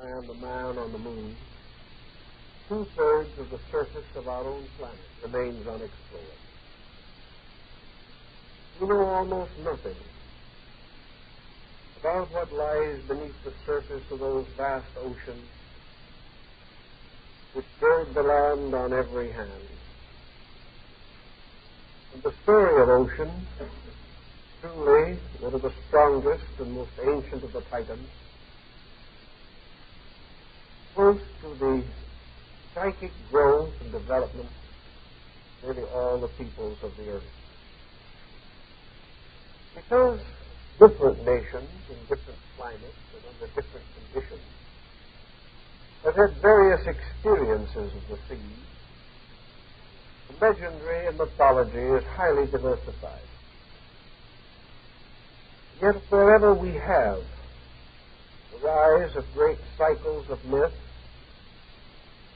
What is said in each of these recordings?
and the man on the moon, two-thirds of the surface of our own planet remains unexplored. We know almost nothing about what lies beneath the surface of those vast oceans which gird the land on every hand. And the story of ocean, truly one of the strongest and most ancient of the Titans, close to the psychic growth and development of nearly all the peoples of the earth. Because different nations in different climates and under different conditions have had various experiences of the sea, the legendary and mythology is highly diversified. Yet wherever we have the rise of great cycles of myth,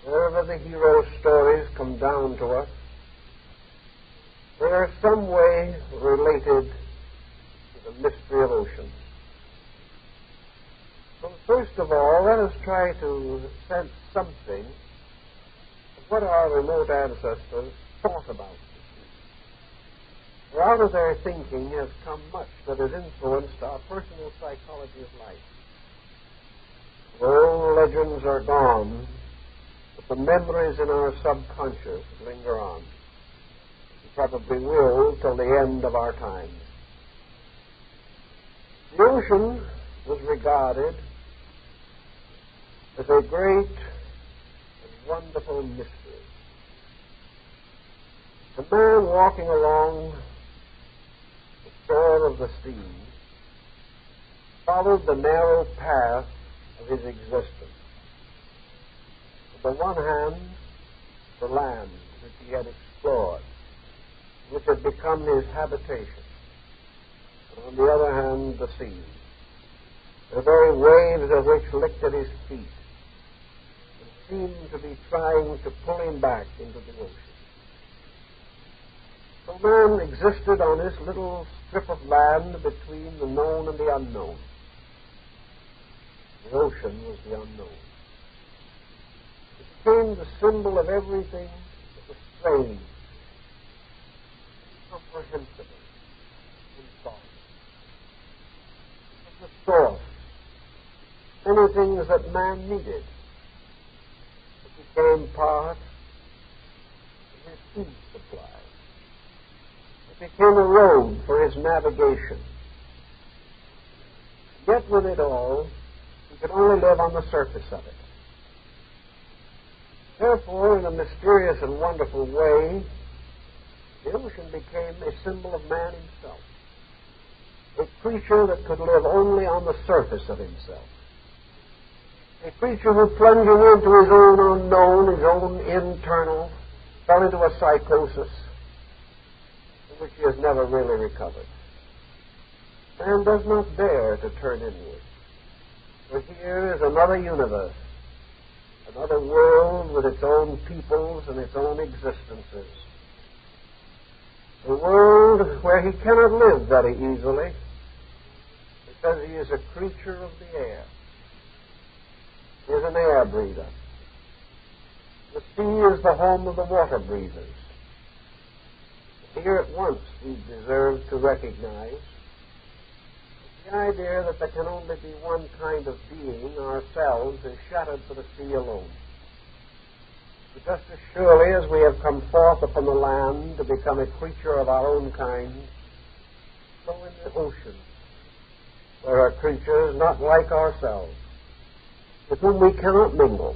wherever the hero stories come down to us, they are some way related to the mystery of oceans. So first of all, let us try to sense something of what our remote ancestors thought about the sea. For out of their thinking has come much that has influenced our personal psychology of life. The old legends are gone, but the memories in our subconscious linger on. And probably will till the end of our times. The ocean was regarded as a great and wonderful mystery. The man walking along the shore of the sea followed the narrow path of his existence. On the one hand, the land which he had explored, which had become his habitation. And on the other hand, the sea, the very waves of which licked at his feet and seemed to be trying to pull him back into the ocean. So man existed on this little strip of land between the known and the unknown. The ocean was the unknown. It became the symbol of everything that was strange, incomprehensible, in thought. It was the source. Many things that man needed. It became part of his food supply. It became a road for his navigation. Yet with it all, he could only live on the surface of it. Therefore, in a mysterious and wonderful way, the ocean became a symbol of man himself, a creature that could live only on the surface of himself, a creature who, plunging into his own unknown, his own internal, fell into a psychosis from which he has never really recovered. Man does not dare to turn inward, for here is another universe, another world with its own peoples and its own existences. A world where he cannot live very easily because he is a creature of the air. He is an air breather. The sea is the home of the water breathers. Here at once we deserve to recognize the idea that there can only be one kind of being, ourselves, is shattered for the sea alone. But just as surely as we have come forth upon the land to become a creature of our own kind, so in the ocean there are creatures not like ourselves, with whom we cannot mingle,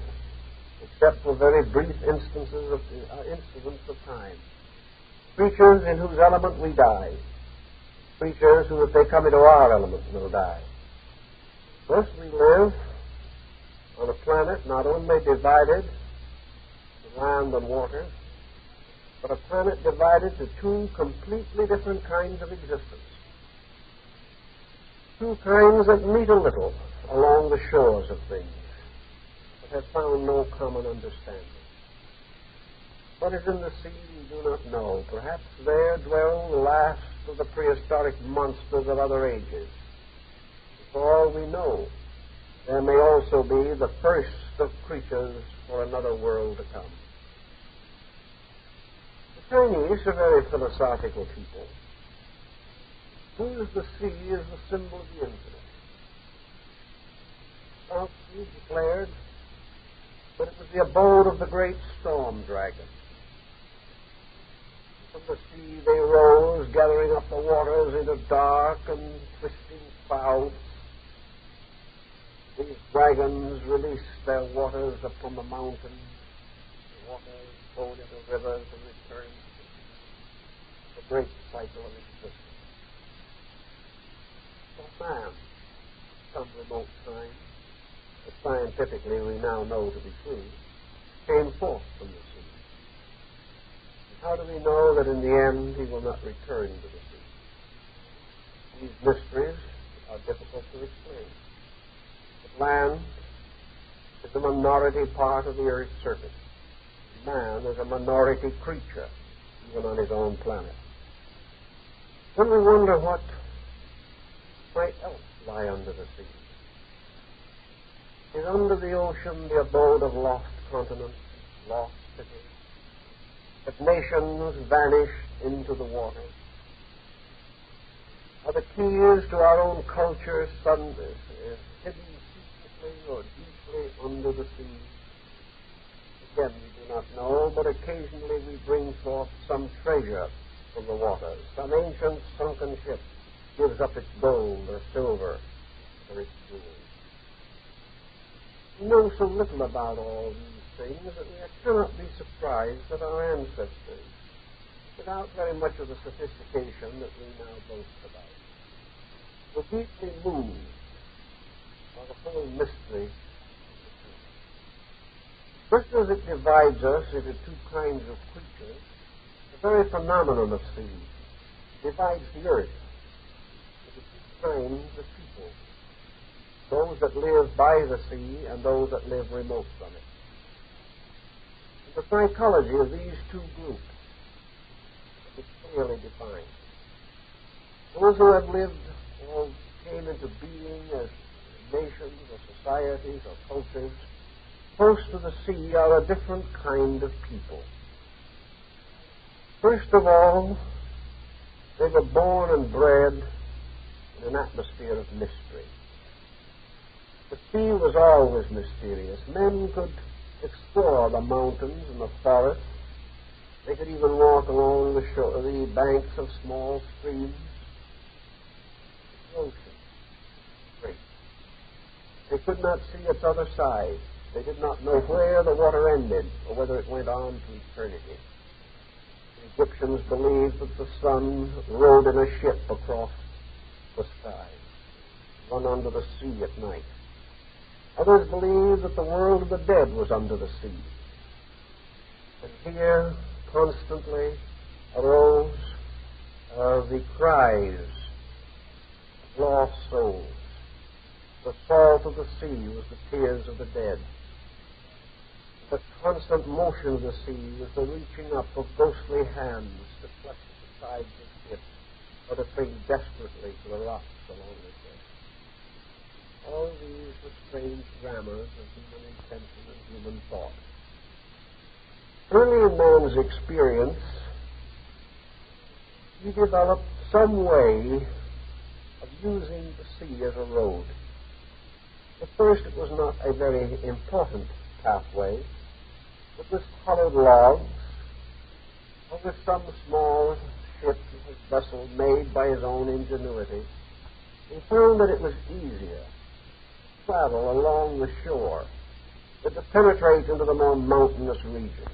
except for very brief incidents of time. Creatures in whose element we die. Creatures who, if they come into our element, will die. Thus we live on a planet not only divided to land and water, but a planet divided to two completely different kinds of existence. Two kinds that meet a little along the shores of things, but have found no common understanding. What is in the sea we do not know. Perhaps there dwell the last of the prehistoric monsters of other ages. For all we know, there may also be the first of creatures for another world to come. The Chinese are very philosophical people. To use the sea as the symbol of the infinite. Lao Tzu declared that it was the abode of the great storm dragon. From the sea they rose, gathering up the waters into dark and twisting clouds. These dragons released their waters upon the mountains. The waters flowed into rivers and returned to the great cycle of existence. For man, some remote time, that scientifically we now know to be true, came forth from the sea. And how do we know that in the end he will not return to the sea? These mysteries are difficult to explain. But land is a minority part of the earth's surface. Man is a minority creature, even on his own planet. Then we wonder what might else lie under the sea. Is under the ocean the abode of lost continents, lost cities? Have nations vanished into the water? Are the keys to our own culture hidden secretly or deeply under the sea? Again, we do not know, but occasionally we bring forth some treasure from the waters. Some ancient sunken ship gives up its gold or silver or its jewels. We know so little about all these things that we cannot be surprised that our ancestors, without very much of the sophistication that we now boast about, were deeply moved by the whole mystery of the sea. Just as it divides us into two kinds of creatures, the very phenomenon of sea divides the earth into two kinds of people, those that live by the sea and those that live remote from it. And the psychology of these two groups is clearly defined. Those who have lived or came into being as nations or societies or cultures close to the sea are a different kind of people. First of all, they were born and bred in an atmosphere of mystery. The sea was always mysterious. Men could explore the mountains and the forests. They could even walk along the banks of small streams. The ocean, great. They could not see its other side. They did not know where the water ended or whether it went on to eternity. The Egyptians believed that the sun rode in a ship across the sky, run under the sea at night. Others believed that the world of the dead was under the sea. And here constantly arose the cries of lost souls. The salt of the sea was the tears of the dead. The constant motion of the sea was the reaching up of ghostly hands to clutch the sides of ships or to cling desperately to the rocks along the shore. All these were strange grammars of human intention and human thought. Early in man's experience, he developed some way of using the sea as a road. At first, it was not a very important pathway. It was hollowed logs, or with some small ship or vessel made by his own ingenuity. He found that it was easier travel along the shore than to penetrate into the more mountainous regions.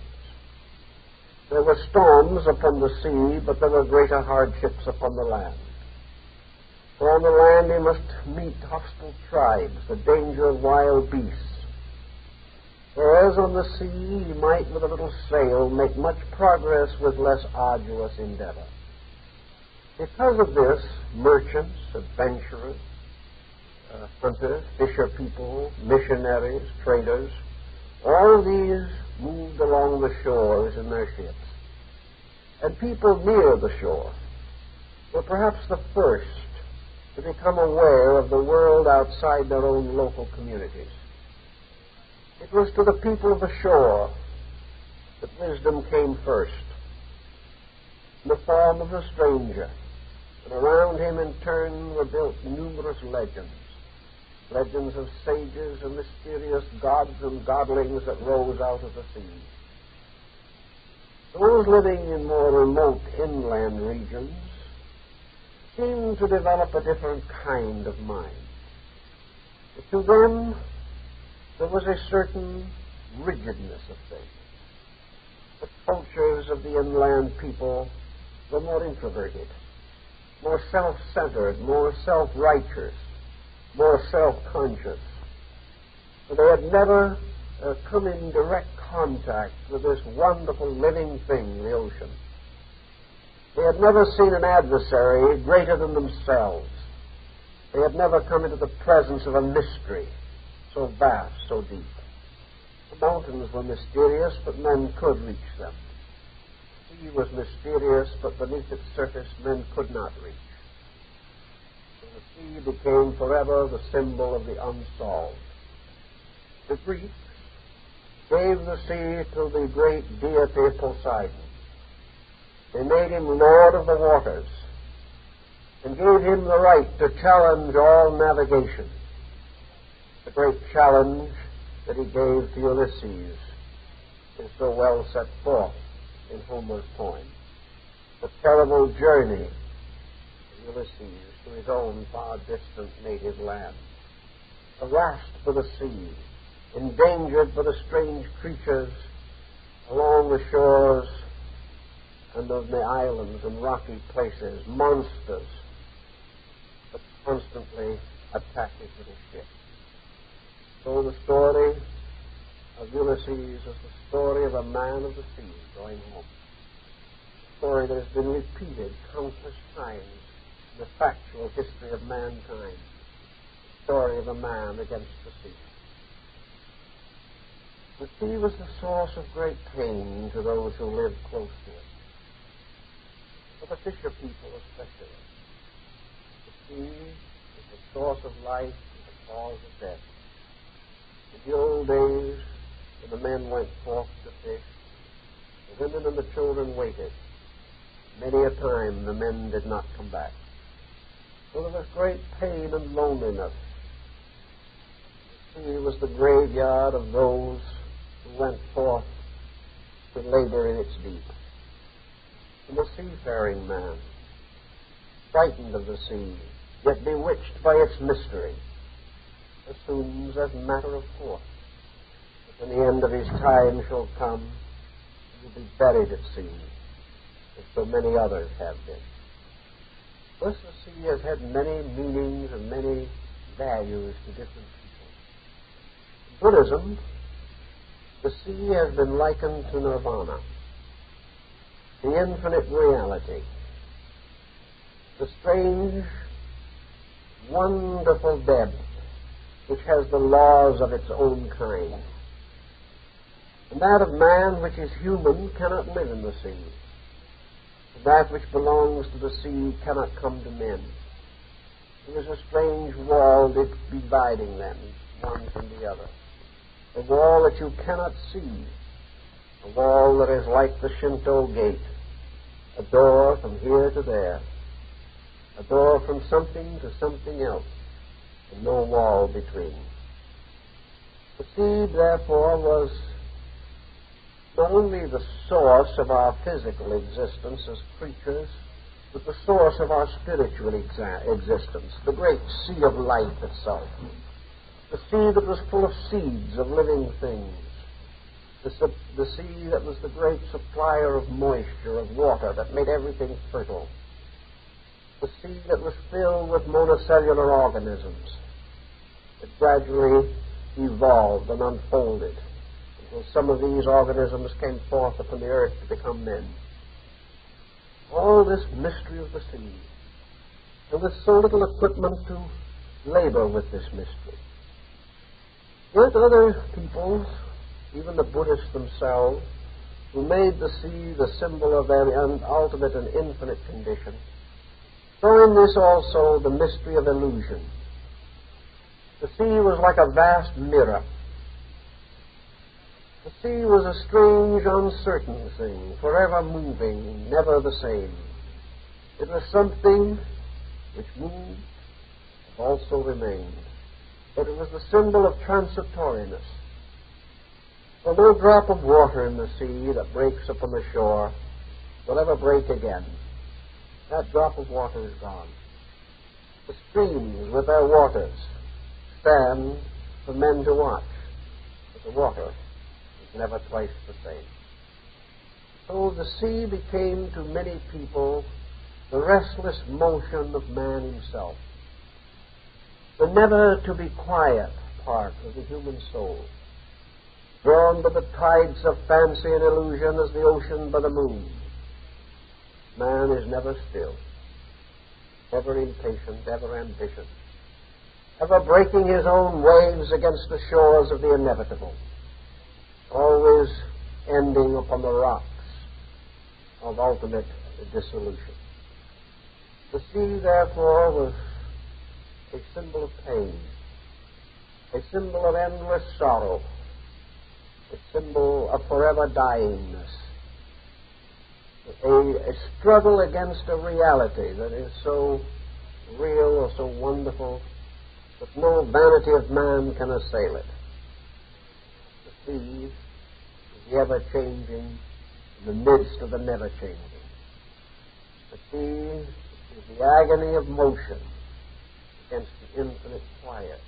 There were storms upon the sea, but there were greater hardships upon the land. For on the land he must meet hostile tribes, the danger of wild beasts. Whereas on the sea he might, with a little sail, make much progress with less arduous endeavor. Because of this, merchants, adventurers, hunters, fisher people, missionaries, traders, all of these moved along the shores in their ships. And people near the shore were perhaps the first to become aware of the world outside their own local communities. It was to the people of the shore that wisdom came first, in the form of a stranger, and around him in turn were built numerous legends, legends of sages and mysterious gods and godlings that rose out of the sea. Those living in more remote inland regions seemed to develop a different kind of mind. To them, there was a certain rigidness of things. The cultures of the inland people were more introverted, more self-centered, more self-righteous, more self-conscious. They had never come in direct contact with this wonderful living thing, the ocean. They had never seen an adversary greater than themselves. They had never come into the presence of a mystery so vast, so deep. The mountains were mysterious, but men could reach them. The sea was mysterious, but beneath its surface men could not reach. And the sea became forever the symbol of the unsolved. The Greeks gave the sea to the great deity Poseidon. They made him lord of the waters and gave him the right to challenge all navigation. The great challenge that he gave to Ulysses is so well set forth in Homer's poem. The terrible journey of Ulysses to his own far distant native land. Harassed for the sea, endangered by the strange creatures along the shores and on the islands and rocky places, monsters, but constantly attacking little ships. So the story of Ulysses is the story of a man of the sea going home. A story that has been repeated countless times in the factual history of mankind. The story of a man against the sea. The sea was the source of great pain to those who lived close to it. For the fisher people especially. The sea is the source of life and the cause of death. In the old days, when the men went forth to fish, the women and the children waited. Many a time the men did not come back. So there was great pain and loneliness. The sea was the graveyard of those who went forth to labor in its deep. And the seafaring man, frightened of the sea, yet bewitched by its mystery, assumes as matter of course that when the end of his time shall come, he will be buried at sea, as so many others have been. Thus the sea has had many meanings and many values to different people. In Buddhism, the sea has been likened to nirvana, the infinite reality, the strange, wonderful depth which has the laws of its own kind. And that of man which is human cannot live in the sea. And that which belongs to the sea cannot come to men. There is a strange wall dividing them, one from the other. A wall that you cannot see. A wall that is like the Shinto gate. A door from here to there. A door from something to something else. And no wall between. The sea, therefore, was not only the source of our physical existence as creatures, but the source of our spiritual existence, the great sea of life itself. The sea that was full of seeds of living things. The sea that was the great supplier of moisture, of water, that made everything fertile. The sea that was filled with monocellular organisms that gradually evolved and unfolded until some of these organisms came forth upon the earth to become men. All this mystery of the sea, and with so little equipment to labor with this mystery. Yet other peoples, even the Buddhists themselves, who made the sea the symbol of their ultimate and infinite condition, So in this also the mystery of illusion. The sea was like a vast mirror. The sea was a strange, uncertain thing, forever moving, never the same. It was something which moved and also remained. But it was the symbol of transitoriness. For no drop of water in the sea that breaks upon the shore will ever break again. That drop of water is gone. The streams with their waters stand for men to watch, but the water is never twice the same. So the sea became to many people the restless motion of man himself, the never to be quiet part of the human soul, drawn by the tides of fancy and illusion as the ocean by the moon. Man is never still, ever impatient, ever ambitious, ever breaking his own waves against the shores of the inevitable, always ending upon the rocks of ultimate dissolution. The sea, therefore, was a symbol of pain, a symbol of endless sorrow, a symbol of forever dyingness, a struggle against a reality that is so real or so wonderful that no vanity of man can assail it. The sea is the ever-changing in the midst of the never-changing. The sea is the agony of motion against the infinite quiet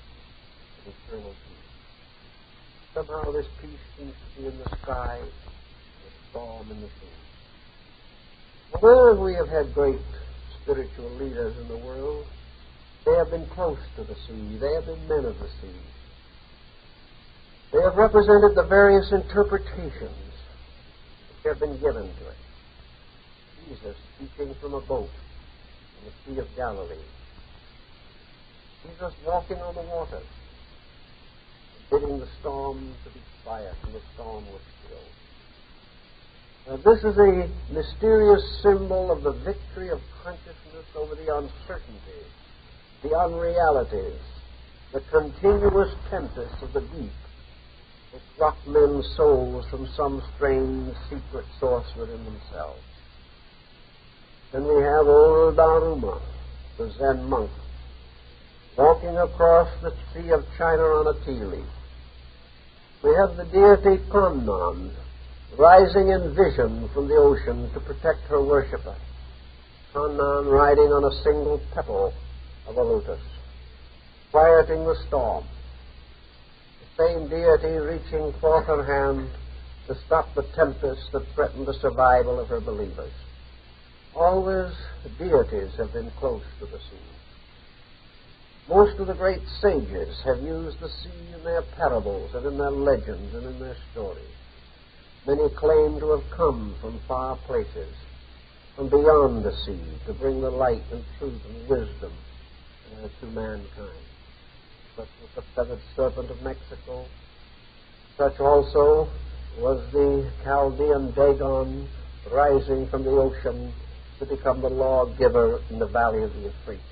of eternal peace. Somehow this peace seems to be in the sky, the storm in the sea. Wherever we have had great spiritual leaders in the world, they have been close to the sea. They have been men of the sea. They have represented the various interpretations which have been given to it. Jesus speaking from a boat in the Sea of Galilee. Jesus walking on the waters, bidding the storm to be quiet, and the storm was still. Now, this is a mysterious symbol of the victory of consciousness over the uncertainties, the unrealities, the continuous tempests of the deep which rock men's souls from some strange secret source within themselves. Then we have old Daruma, the Zen monk, walking across the Sea of China on a tea leaf. We have the deity Kannan, rising in vision from the ocean to protect her worshipper. Kannan riding on a single petal of a lotus, quieting the storm. The same deity reaching forth her hand to stop the tempest that threatened the survival of her believers. Always deities have been close to the sea. Most of the great sages have used the sea in their parables and in their legends and in their stories. Many claim to have come from far places, from beyond the sea, to bring the light and truth and wisdom to mankind. Such was the feathered serpent of Mexico. Such also was the Chaldean Dagon rising from the ocean to become the lawgiver in the valley of the Euphrates.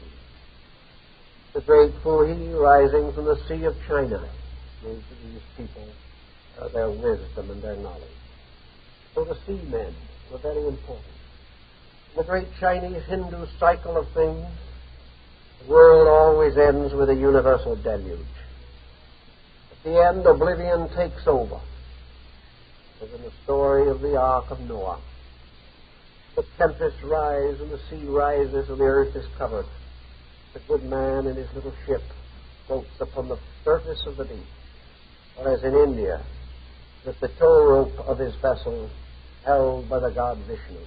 The great Fuhi rising from the Sea of China gave to these people their wisdom and their knowledge. So the seamen were very important. The great Chinese Hindu cycle of things, the world always ends with a universal deluge. At the end, oblivion takes over, as in the story of the Ark of Noah. The tempests rise and the sea rises and the earth is covered. The good man in his little ship floats upon the surface of the deep, whereas in India, with the tow rope of his vessel held by the god Vishnu.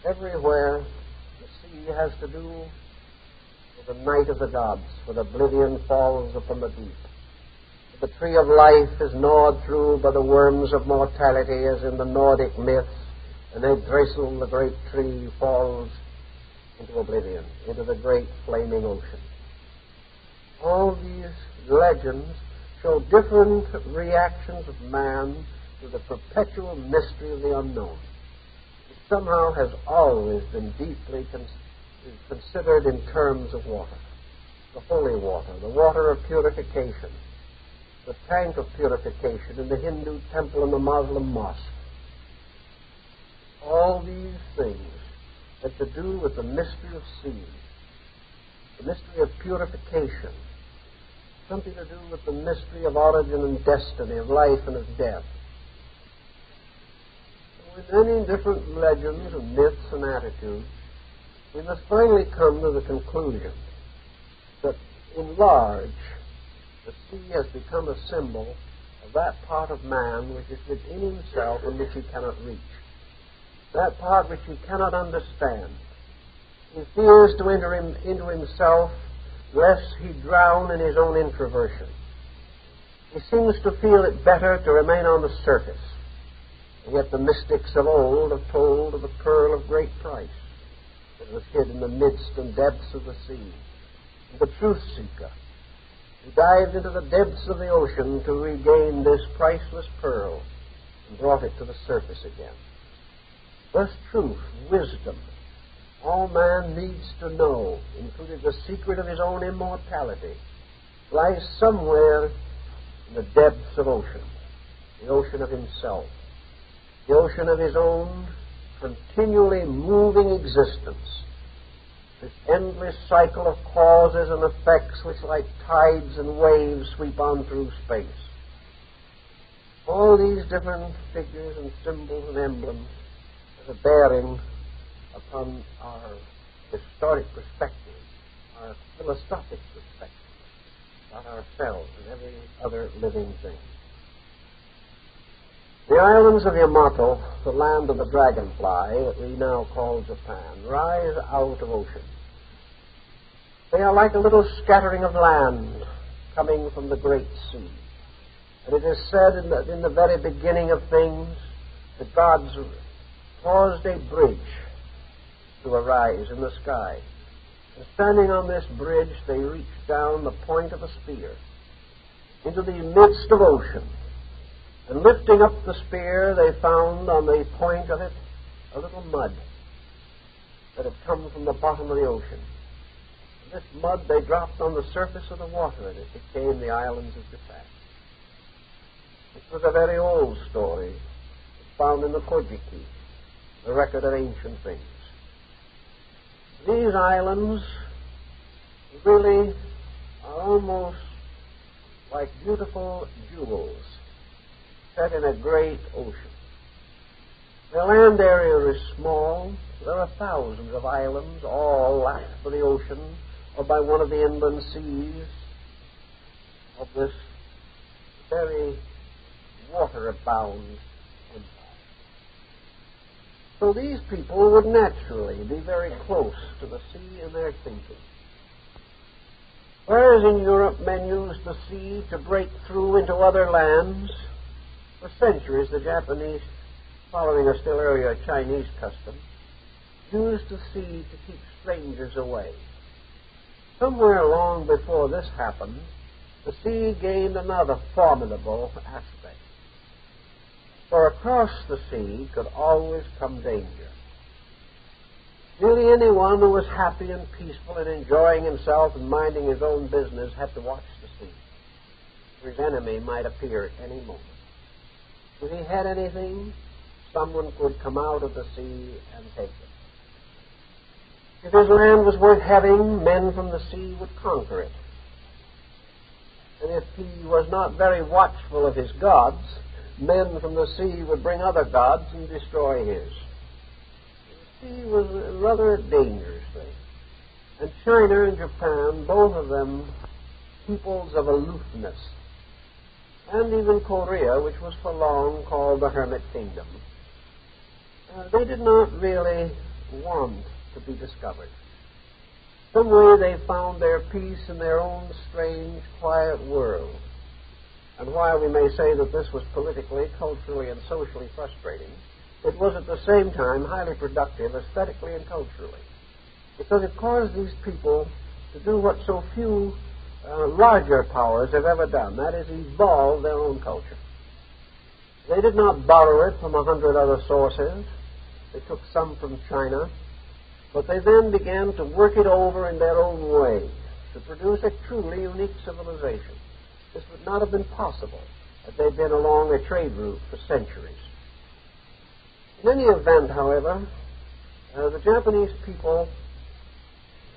Everywhere the sea has to do with the night of the gods, when oblivion falls upon the deep. The tree of life is gnawed through by the worms of mortality, as in the Nordic myths, and Yggdrasil, the great tree, falls into oblivion, into the great flaming ocean. All these legends show different reactions of man to the perpetual mystery of the unknown. It somehow has always been deeply is considered in terms of water. The holy water, the water of purification, the tank of purification in the Hindu temple and the Muslim mosque. All these things have to do with the mystery of seed, the mystery of purification, something to do with the mystery of origin and destiny, of life and of death. With many different legends and myths and attitudes, we must finally come to the conclusion that, in large, the sea has become a symbol of that part of man which is within himself and which he cannot reach, that part which he cannot understand. He fears to enter into himself lest he drown in his own introversion. He seems to feel it better to remain on the surface. And yet the mystics of old have told of the pearl of great price that was hid in the midst and depths of the sea, and the truth seeker who dived into the depths of the ocean to regain this priceless pearl and brought it to the surface again. Thus truth, wisdom, all man needs to know, including the secret of his own immortality, lies somewhere in the depths of ocean, the ocean of himself, the ocean of his own continually moving existence, this endless cycle of causes and effects which, like tides and waves, sweep on through space. All these different figures and symbols and emblems have a bearing upon our historic perspective, our philosophic perspective about ourselves and every other living thing. The islands of Yamato, the land of the dragonfly that we now call Japan, rise out of ocean. They are like a little scattering of land coming from the great sea. And it is said in the very beginning of things that God's caused a bridge to arise in the sky. And standing on this bridge, they reached down the point of a spear into the midst of ocean. And lifting up the spear, they found on the point of it a little mud that had come from the bottom of the ocean. And this mud they dropped on the surface of the water, and it became the islands of Japan. It was a very old story. It's found in the Kojiki, the record of ancient things. These islands really are almost like beautiful jewels set in a great ocean. The land area is small. There are thousands of islands, all lashed by the ocean or by one of the inland seas of this very water-bound empire. So these people would naturally be very close to the sea in their thinking. Whereas in Europe men used the sea to break through into other lands, for centuries the Japanese, following a still earlier Chinese custom, used the sea to keep strangers away. Somewhere long before this happened, the sea gained another formidable aspect. For across the sea could always come danger. Nearly anyone who was happy and peaceful and enjoying himself and minding his own business had to watch the sea. For his enemy might appear at any moment. If he had anything, someone could come out of the sea and take it. If his land was worth having, men from the sea would conquer it. And if he was not very watchful of his gods, men from the sea would bring other gods and destroy his. The sea was rather a dangerous thing. And China and Japan, both of them peoples of aloofness, and even Korea, which was for long called the Hermit Kingdom, they did not really want to be discovered. Some way they found their peace in their own strange, quiet world. And while we may say that this was politically, culturally, and socially frustrating, it was at the same time highly productive aesthetically and culturally, because it caused these people to do what so few larger powers have ever done, that is, evolve their own culture. They did not borrow it from 100 other sources. They took some from China, But they then began to work it over in their own way to produce a truly unique civilization. This would not have been possible had they been along a trade route for centuries. In any event, however, the Japanese people,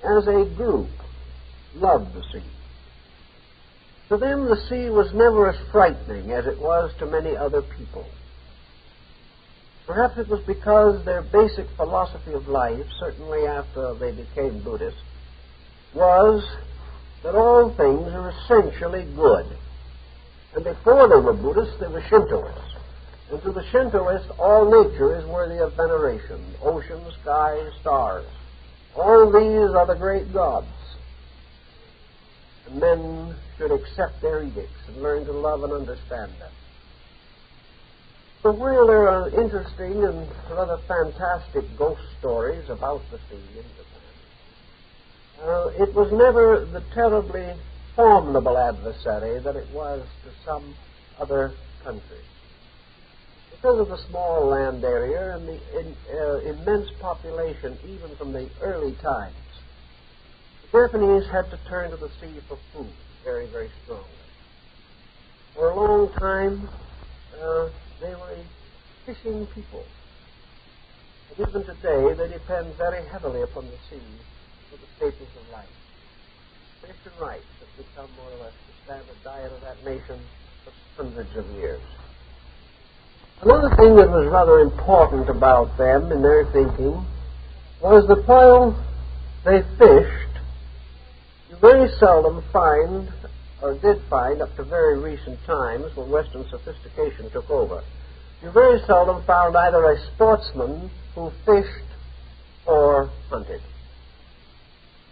as a group, loved the sea. To them, the sea was never as frightening as it was to many other people. Perhaps it was because their basic philosophy of life, certainly after they became Buddhists, was that all things are essentially good. And before they were Buddhists, they were Shintoists. And to the Shintoist, all nature is worthy of veneration. Ocean, sky, stars. All these are the great gods. And men should accept their edicts and learn to love and understand them. So while there are interesting and rather fantastic ghost stories about the sea in Japan, it was never the terribly formidable adversary that it was to some other countries. Because of the small land area and the immense population, even from the early times, the Japanese had to turn to the sea for food very, very strongly. For a long time, they were a fishing people. And even today, they depend very heavily upon the sea for the staples of life. Fish and rice have become more or less the standard diet of that nation for hundreds of years. Another thing that was rather important about them in their thinking was that while they fished, you very seldom find, or did find up to very recent times when Western sophistication took over, you very seldom found either a sportsman who fished or hunted.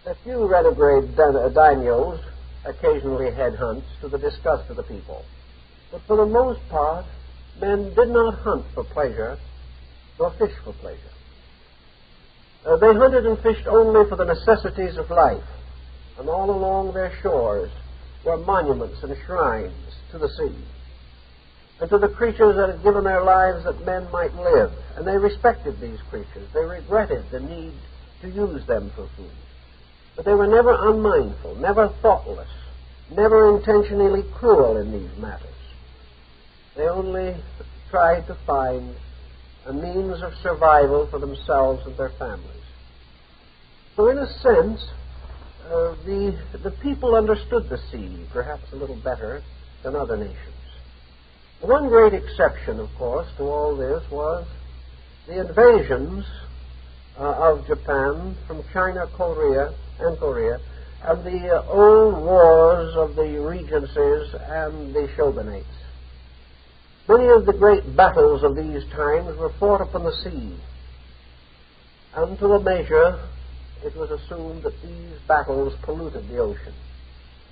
A few renegade daimyos occasionally had hunts to the disgust of the people. But for the most part, men did not hunt for pleasure, nor fish for pleasure. They hunted and fished only for the necessities of life, and all along their shores were monuments and shrines to the sea, and to the creatures that had given their lives that men might live. And they respected these creatures. They regretted the need to use them for food. But they were never unmindful, never thoughtless, never intentionally cruel in these matters. They only tried to find a means of survival for themselves and their families. So in a sense, the people understood the sea perhaps a little better than other nations. One great exception, of course, to all this was the invasions of Japan from China, Korea, and the old wars of the regencies and the shogunates. Many of the great battles of these times were fought upon the sea, and to a measure it was assumed that these battles polluted the ocean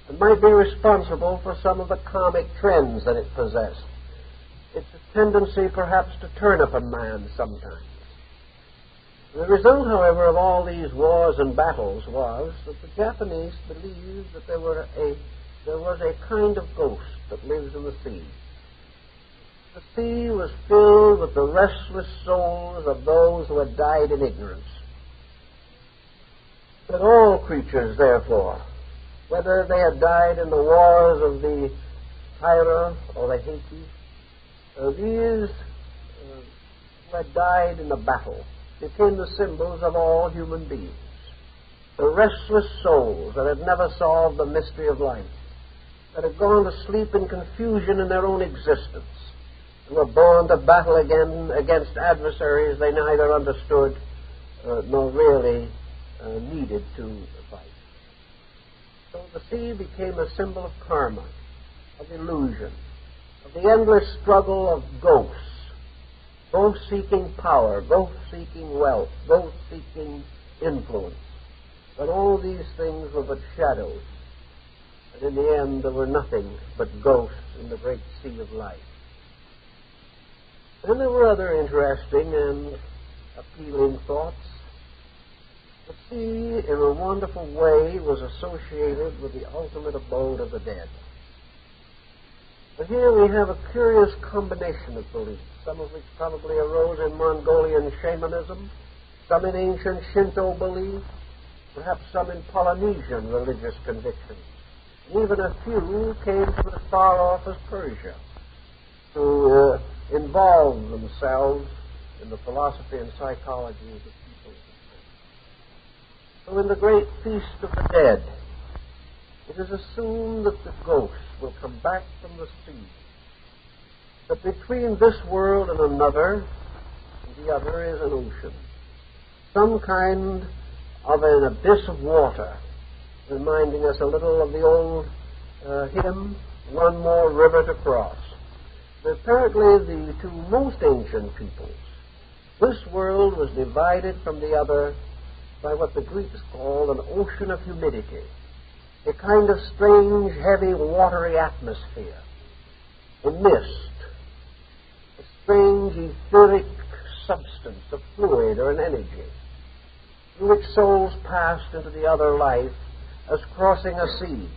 and might be responsible for some of the comic trends that it possessed. Its tendency perhaps to turn upon man sometimes. The result, however, of all these wars and battles was that the Japanese believed that there was a kind of ghost that lives in the sea. The sea was filled with the restless souls of those who had died in ignorance. That all creatures, therefore, whether they had died in the wars of the Taira or the Heike, these who had died in the battle became the symbols of all human beings. The restless souls that had never solved the mystery of life, that had gone to sleep in confusion in their own existence, and were born to battle again against adversaries they neither understood nor really needed to fight. So the sea became a symbol of karma, of illusion, of the endless struggle of ghosts, both seeking power, both seeking wealth, both seeking influence. But all these things were but shadows, and in the end there were nothing but ghosts in the great sea of life. Then there were other interesting and appealing thoughts. The sea, in a wonderful way, was associated with the ultimate abode of the dead. But here we have a curious combination of beliefs, some of which probably arose in Mongolian shamanism, some in ancient Shinto belief, perhaps some in Polynesian religious convictions. And even a few came from as far off as Persia to involve themselves in the philosophy and psychology of the people. So in the great feast of the dead, it is assumed that the ghosts will come back from the sea, that between this world and another, and the other is an ocean, some kind of an abyss of water, reminding us a little of the old hymn, One More River to Cross. But apparently the two most ancient peoples, this world was divided from the other by what the Greeks called an ocean of humidity, a kind of strange, heavy, watery atmosphere, a mist, a strange, etheric substance, a fluid or an energy, through which souls passed into the other life as crossing a sea,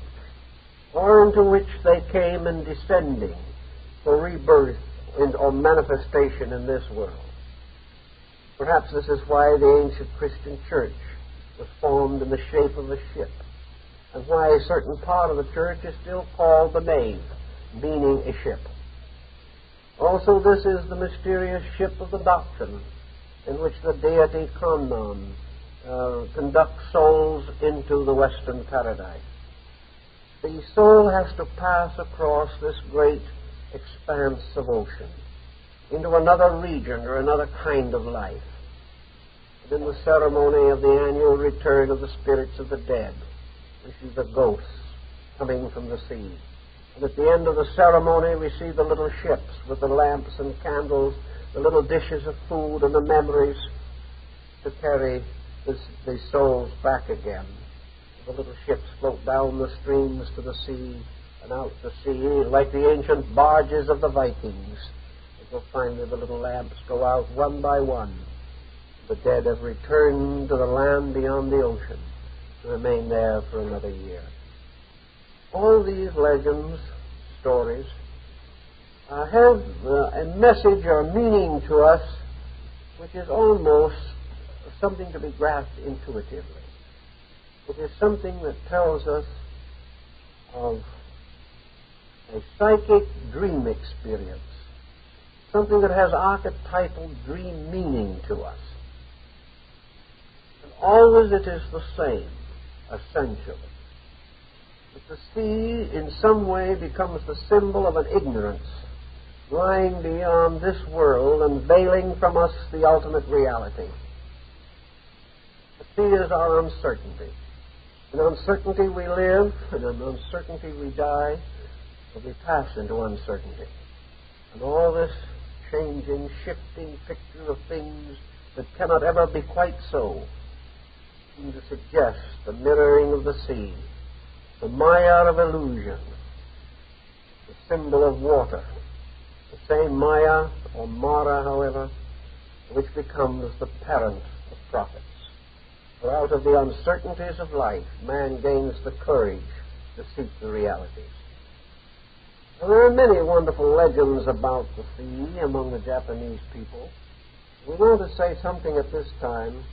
or into which they came in descending for rebirth or manifestation in this world. Perhaps this is why the ancient Christian church was formed in the shape of a ship, and why a certain part of the church is still called the nave, meaning a ship. Also, this is the mysterious ship of the doctrine, in which the deity Kannon conducts souls into the western paradise. The soul has to pass across this great expanse of ocean into another region or another kind of life. And in the ceremony of the annual return of the spirits of the dead, we see the ghosts coming from the sea. And at the end of the ceremony, we see the little ships with the lamps and candles, the little dishes of food and the memories to carry the souls back again. The little ships float down the streams to the sea and out to sea like the ancient barges of the Vikings. Until finally the little lamps go out one by one. The dead have returned to the land beyond the ocean to remain there for another year. All these legends, stories, have a message or meaning to us which is almost something to be grasped intuitively. It is something that tells us of a psychic dream experience, something that has archetypal dream meaning to us. And always it is the same, essentially. That the sea in some way becomes the symbol of an ignorance lying beyond this world and veiling from us the ultimate reality. The sea is our uncertainty. In uncertainty we live, and in uncertainty we die, but we pass into uncertainty. And all this changing, shifting picture of things that cannot ever be quite so seem to suggest the mirroring of the sea, the Maya of illusion, the symbol of water, the same Maya, or Mara, however, which becomes the parent of prophets. For out of the uncertainties of life, man gains the courage to seek the realities. Now, there are many wonderful legends about the sea among the Japanese people. We want to say something at this time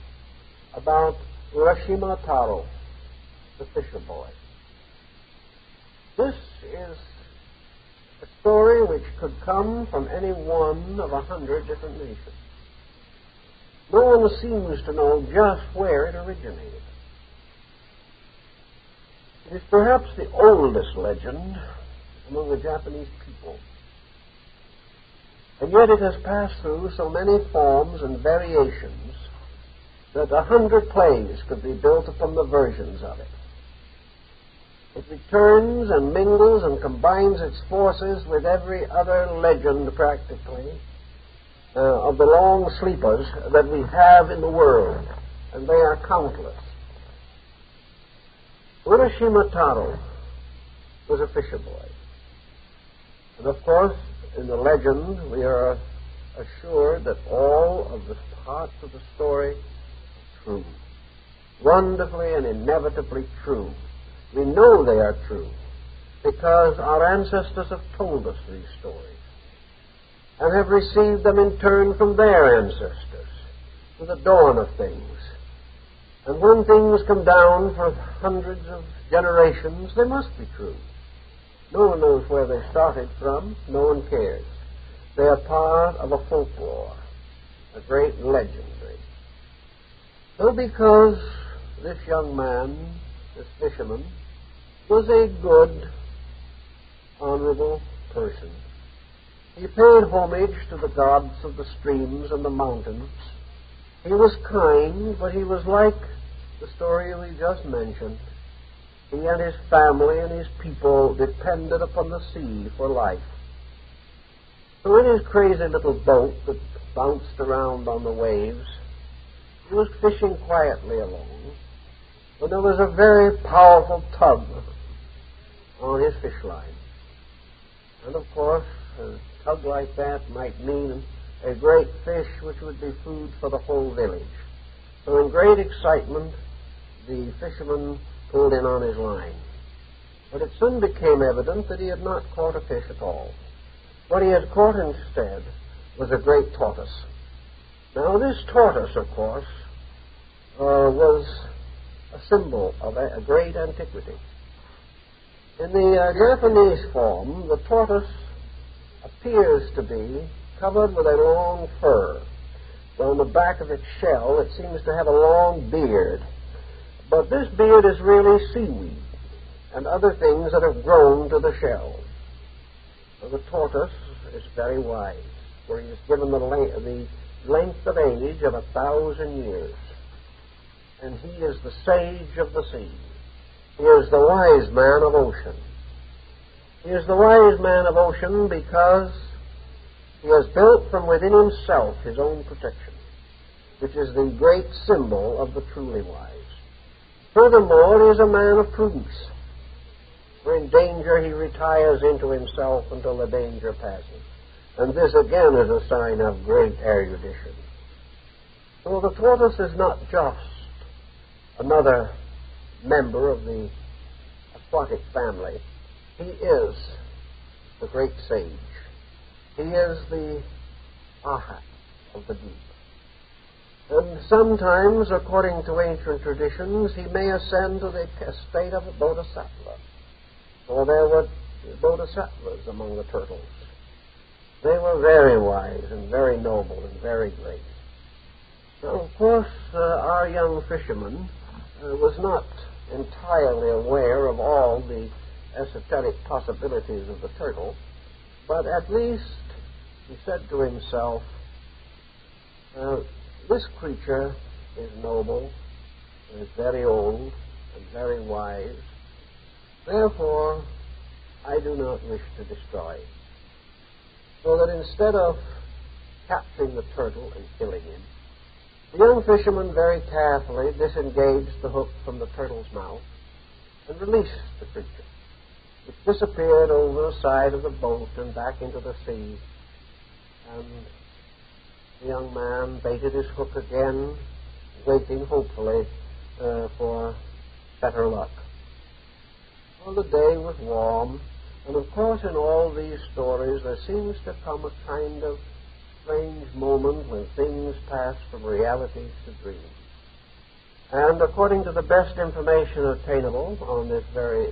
about Urashima Taro, the fisher boy. This is a story which could come from any one of 100 different nations. No one seems to know just where it originated. It is perhaps the oldest legend among the Japanese people. And yet it has passed through so many forms and variations that 100 plays could be built upon the versions of it. It returns and mingles and combines its forces with every other legend, practically, of the long sleepers that we have in the world, and they are countless. Urashima Taro was a fisher boy. And of course, in the legend, we are assured that all of the parts of the story are true. Wonderfully and inevitably true. We know they are true because our ancestors have told us these stories and have received them in turn from their ancestors, to the dawn of things. And when things come down for hundreds of generations, they must be true. No one knows where they started from. No one cares. They are part of a folklore, a great legendary. So because this young man, this fisherman, was a good, honorable person, he paid homage to the gods of the streams and the mountains. He was kind, but he was like the story we just mentioned. He and his family and his people depended upon the sea for life. So in his crazy little boat that bounced around on the waves, he was fishing quietly along when there was a very powerful tug on his fish line. And of course, a tug like that might mean a great fish which would be food for the whole village. So in great excitement, the fisherman pulled in on his line. But it soon became evident that he had not caught a fish at all. What he had caught instead was a great tortoise. Now this tortoise, of course, was a symbol of a great antiquity. In the Japanese form, the tortoise appears to be covered with a long fur. On the back of its shell, it seems to have a long beard. But this beard is really seaweed and other things that have grown to the shell. So the tortoise is very wise, for he is given the length of age of 1,000 years. And he is the sage of the sea. He is the wise man of ocean. He is the wise man of ocean because he has built from within himself his own protection, which is the great symbol of the truly wise. Furthermore, he is a man of prudence. For in danger he retires into himself until the danger passes. And this again is a sign of great erudition. So the tortoise is not just another member of the aquatic family. He is the great sage. He is the Ahat of the deep. And sometimes, according to ancient traditions, he may ascend to the state of a bodhisattva. For there were bodhisattvas among the turtles. They were very wise and very noble and very great. Now, of course, our young fisherman was not entirely aware of all the esoteric possibilities of the turtle, but at least he said to himself, this creature is noble, and is very old, and very wise. Therefore, I do not wish to destroy it. So that instead of capturing the turtle and killing him, the young fisherman very carefully disengaged the hook from the turtle's mouth and released the creature. It disappeared over the side of the boat and back into the sea, and the young man baited his hook again, waiting hopefully for better luck. Well, the day was warm, and of course in all these stories there seems to come a kind of strange moment when things pass from realities to dreams. And according to the best information obtainable on this very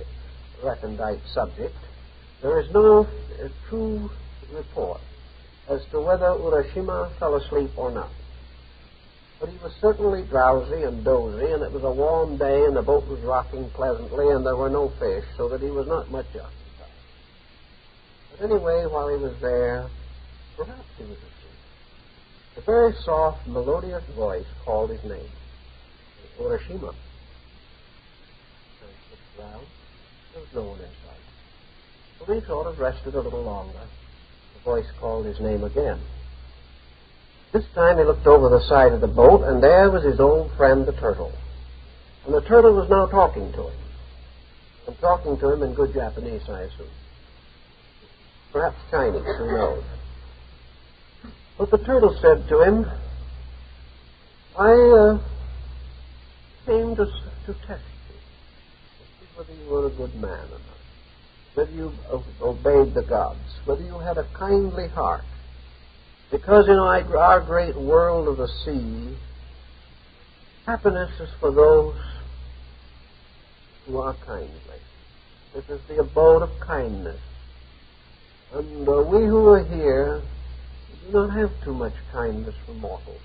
recondite subject, there is no true report as to whether Urashima fell asleep or not. But he was certainly drowsy and dozy, and it was a warm day, and the boat was rocking pleasantly, and there were no fish, so that he was not much occupied. But anyway, while he was there, perhaps he was asleep. A very soft, melodious voice called his name, Urashima. And he looked around. There was no one in sight. So he sort of rested a little longer. The voice called his name again. This time he looked over the side of the boat, and there was his old friend, the turtle. And the turtle was now talking to him. And talking to him in good Japanese, I assume. Perhaps Chinese, who knows. But the turtle said to him, I came to test you, to see whether you were a good man or not, whether you obeyed the gods, whether you had a kindly heart. Because in our great world of the sea, Happiness is for those who are kindly. This is the abode of kindness. And we who are here do not have too much kindness for mortals.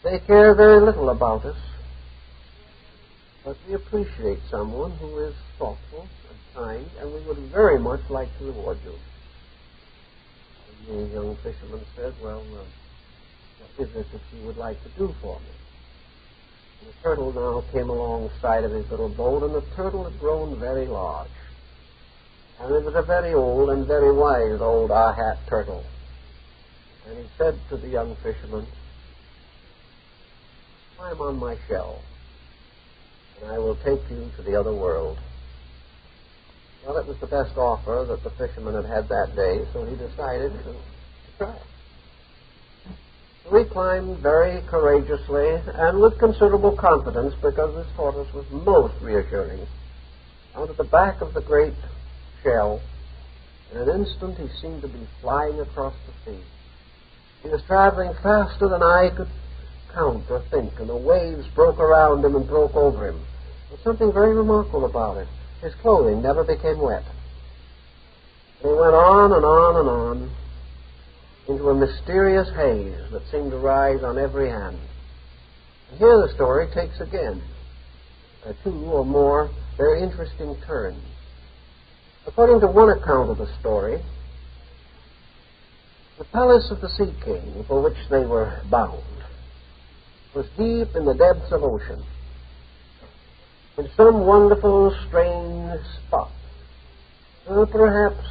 They care very little about us, but we appreciate someone who is thoughtful and kind, and we would very much like to reward you. And the young fisherman said, well, what is it that you would like to do for me? And the turtle now came alongside of his little boat, and the turtle had grown very large. And it was a very old and very wise old Ahat turtle. And he said to the young fisherman, climb on my shell, and I will take you to the other world. Well, it was the best offer that the fisherman had had that day, so he decided to try it. So he climbed very courageously and with considerable confidence, because this tortoise was most reassuring, onto the back of the great shell. In an instant he seemed to be flying across the sea. He was traveling faster than I could count or think, and the waves broke around him and broke over him. There was something very remarkable about it. His clothing never became wet. And he went on and on and on into a mysterious haze that seemed to rise on every hand. And here the story takes again two or more very interesting turns. According to one account of the story, the palace of the Sea King, for which they were bound, was deep in the depths of ocean, in some wonderful, strange spot, perhaps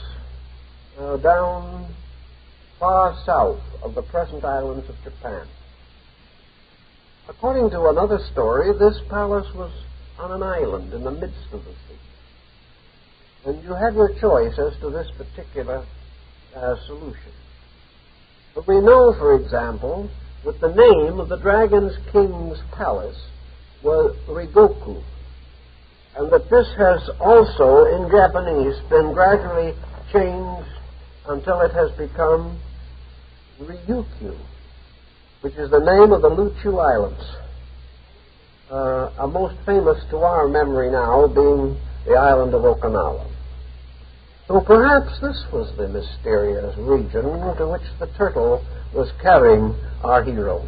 down far south of the present islands of Japan. According to another story, this palace was on an island in the midst of the sea. And you have your choice as to this particular solution. But we know, for example, that the name of the Dragon's King's palace was Rigoku, and that this has also, in Japanese, been gradually changed until it has become Ryukyu, which is the name of the Luchu Islands, a most famous to our memory now being the island of Okinawa. So perhaps this was the mysterious region to which the turtle was carrying our hero.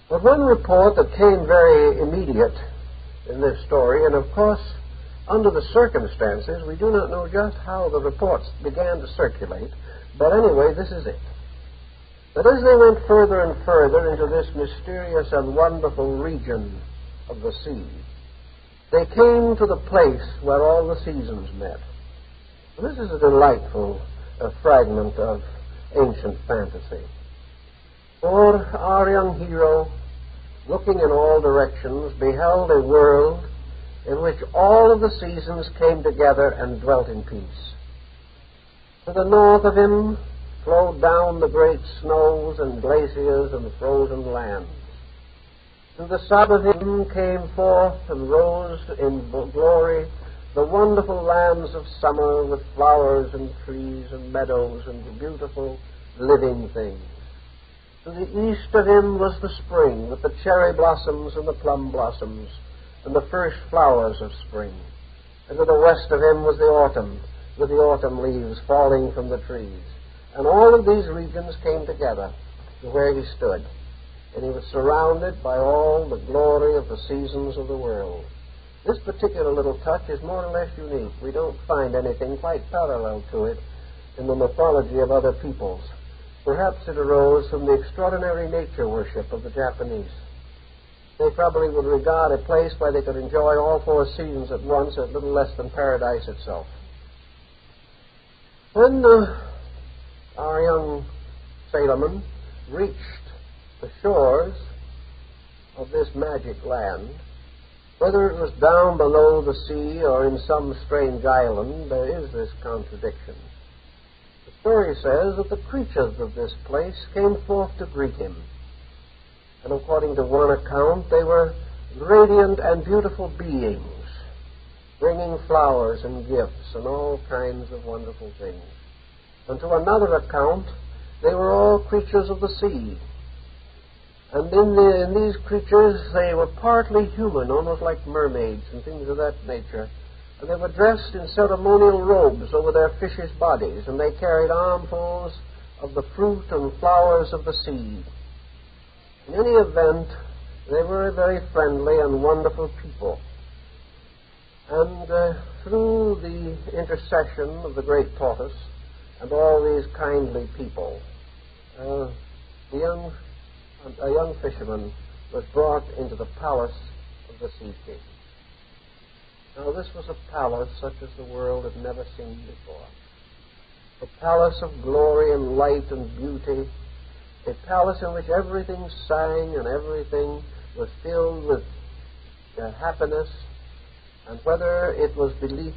But one report that came very immediate in this story, and of course, under the circumstances, we do not know just how the reports began to circulate, but anyway, this is it. That as they went further and further into this mysterious and wonderful region of the sea, they came to the place where all the seasons met. This is a delightful fragment of ancient fantasy. For our young hero, looking in all directions, beheld a world in which all of the seasons came together and dwelt in peace. To the north of him flowed down the great snows and glaciers and frozen lands. To the south of him came forth and rose in glory the wonderful lands of summer, with flowers and trees and meadows and beautiful living things. To the east of him was the spring, with the cherry blossoms and the plum blossoms and the first flowers of spring. And to the west of him was the autumn, with the autumn leaves falling from the trees. And all of these regions came together to where he stood, and he was surrounded by all the glory of the seasons of the world. This particular little touch is more or less unique. We don't find anything quite parallel to it in the mythology of other peoples. Perhaps it arose from the extraordinary nature worship of the Japanese. They probably would regard a place where they could enjoy all four seasons at once as little less than paradise itself. When our young sailorman reached the shores of this magic land, whether it was down below the sea or in some strange island, there is this contradiction. The story says that the creatures of this place came forth to greet him. And according to one account, they were radiant and beautiful beings, bringing flowers and gifts and all kinds of wonderful things. And to another account, they were all creatures of the sea, And in these creatures, they were partly human, almost like mermaids and things of that nature. And they were dressed in ceremonial robes over their fishes' bodies, and they carried armfuls of the fruit and flowers of the sea. In any event, they were a very friendly and wonderful people. And through the intercession of the great tortoise and all these kindly people, a young fisherman was brought into the palace of the Sea King. Now, this was a palace such as the world had never seen before. A palace of glory and light and beauty. A palace in which everything sang and everything was filled with happiness. And whether it was beneath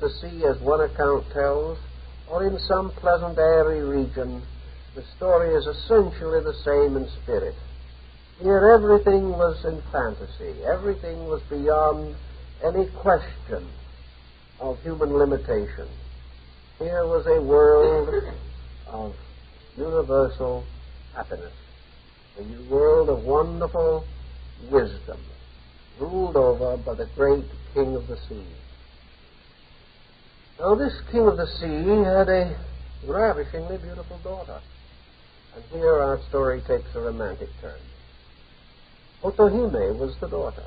the sea, as one account tells, or in some pleasant airy region, the story is essentially the same in spirit. Here everything was in fantasy. Everything was beyond any question of human limitation. Here was a world of universal happiness, a world of wonderful wisdom, ruled over by the great King of the Sea. Now, this King of the Sea had a ravishingly beautiful daughter. And here our story takes a romantic turn. Otohime was the daughter.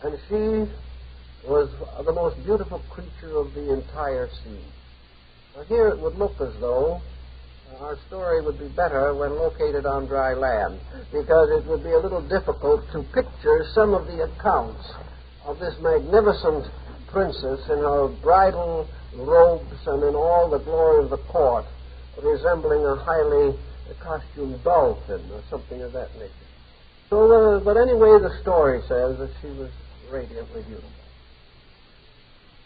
And she was the most beautiful creature of the entire sea. Now, here it would look as though our story would be better when located on dry land, because it would be a little difficult to picture some of the accounts of this magnificent princess in her bridal robes and in all the glory of the court, resembling a highly costumed dolphin or something of that nature. So, but anyway, the story says that she was radiantly beautiful.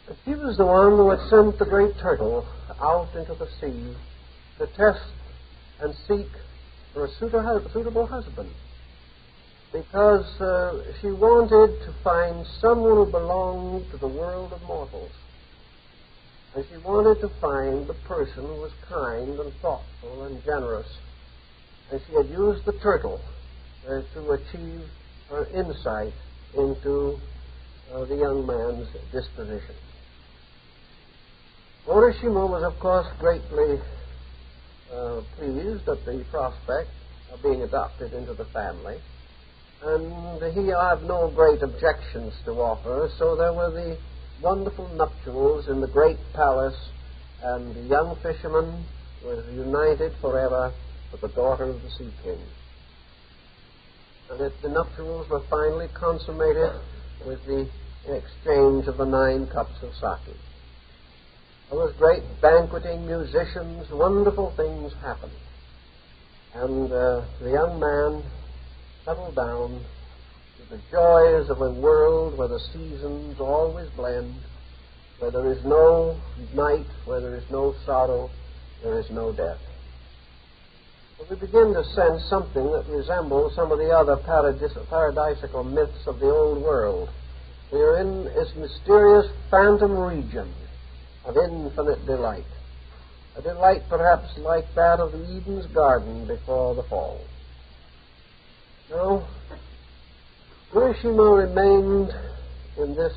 But she was the one who had sent the great turtle out into the sea to test and seek for a suitable husband, because she wanted to find someone who belonged to the world of mortals. And she wanted to find the person who was kind and thoughtful and generous. And she had used the turtle to achieve her insight into the young man's disposition. Orishima was, of course, greatly pleased at the prospect of being adopted into the family. And he had no great objections to offer, so there were the wonderful nuptials in the great palace, and the young fisherman was united forever with the daughter of the Sea King. And the nuptials were finally consummated with the exchange of the 9 cups of sake. There was great banqueting, musicians, wonderful things happened. And the young man settled down to the joys of a world where the seasons always blend, where there is no night, where there is no sorrow, there is no death. But we begin to sense something that resembles some of the other paradisical myths of the old world. We are in this mysterious phantom region of infinite delight, a delight perhaps like that of Eden's garden before the fall. Now, Urashima remained in this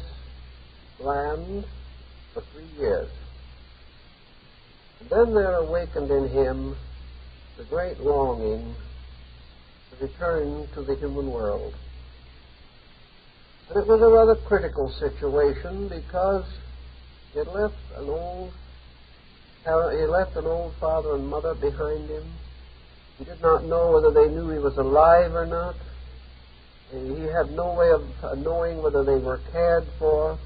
land for 3 years. And then there awakened in him the great longing to return to the human world. And it was a rather critical situation, because he left an old father and mother behind him. He did not know whether they knew he was alive or not. He had no way of knowing whether they were cared for.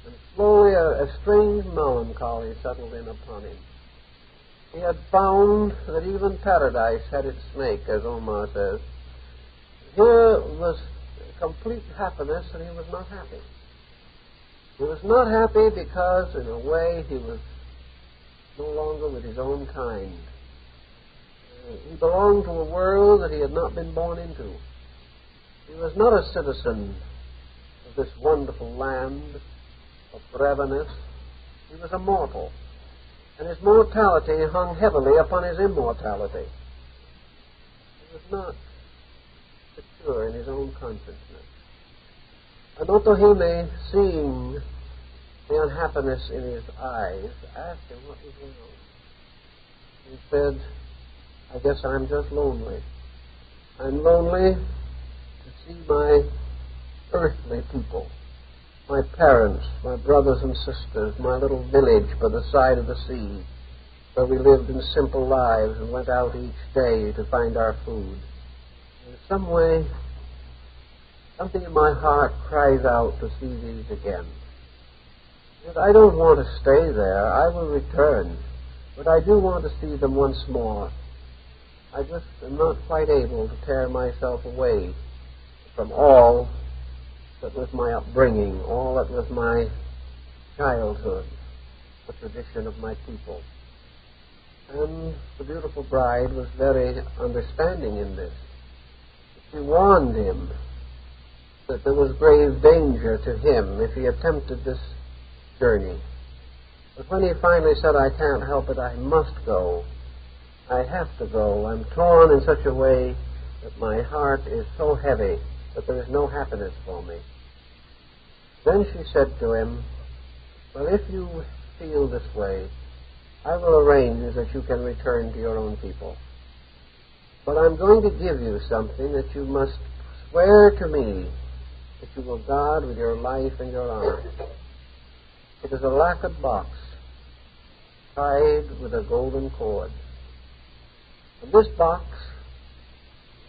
And slowly a strange melancholy settled in upon him. He had found that even paradise had its snake, as Omar says. Here was complete happiness, and he was not happy. He was not happy because, in a way, he was no longer with his own kind. He belonged to a world that he had not been born into. He was not a citizen of this wonderful land of Brevanus. He was a mortal, and his mortality hung heavily upon his immortality. He was not secure in his own consciousness. And Otohime, seeing the unhappiness in his eyes, asked him what was going on. He said, I guess I'm just lonely. I'm lonely to see my earthly people, my parents, my brothers and sisters, my little village by the side of the sea, where we lived in simple lives and went out each day to find our food. In some way, something in my heart cries out to see these again. Yet I don't want to stay there. I will return. But I do want to see them once more. I just am not quite able to tear myself away from all that was my upbringing, all that was my childhood, the tradition of my people. And the beautiful bride was very understanding in this. She warned him that there was grave danger to him if he attempted this journey. But when he finally said, I can't help it, I must go, I have to go, I'm torn in such a way that my heart is so heavy that there is no happiness for me. Then she said to him, well, if you feel this way, I will arrange that you can return to your own people. But I'm going to give you something that you must swear to me that you will guard with your life and your honor. It is a lacquered box tied with a golden cord. And this box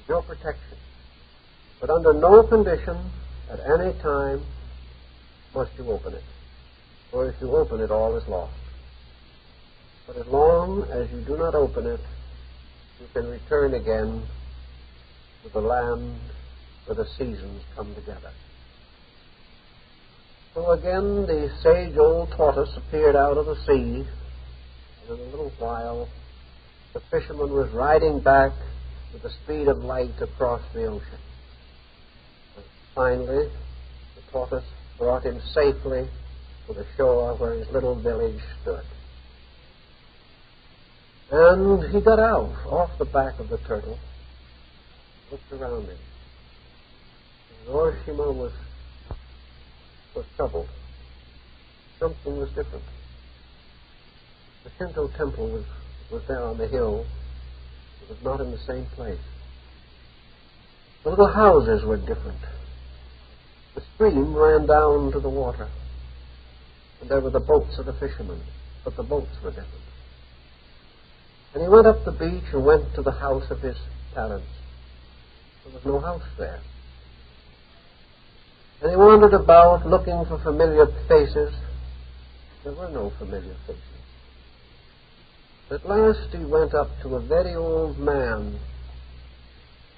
is your protection. But under no condition, at any time, must you open it. For if you open it, all is lost. But as long as you do not open it, you can return again to the land where the seasons come together. So again the sage old tortoise appeared out of the sea, and in a little while the fisherman was riding back with the speed of light across the ocean. And finally the tortoise brought him safely to the shore where his little village stood. And he got out off the back of the turtle, looked around him. And Oroshima was troubled. Something was different. The Shinto temple was there on the hill. It was not in the same place. The little houses were different. The stream ran down to the water. And there were the boats of the fishermen, but the boats were different. And he went up the beach and went to the house of his parents. There was no house there. And he wandered about looking for familiar faces. There were no familiar faces. At last he went up to a very old man,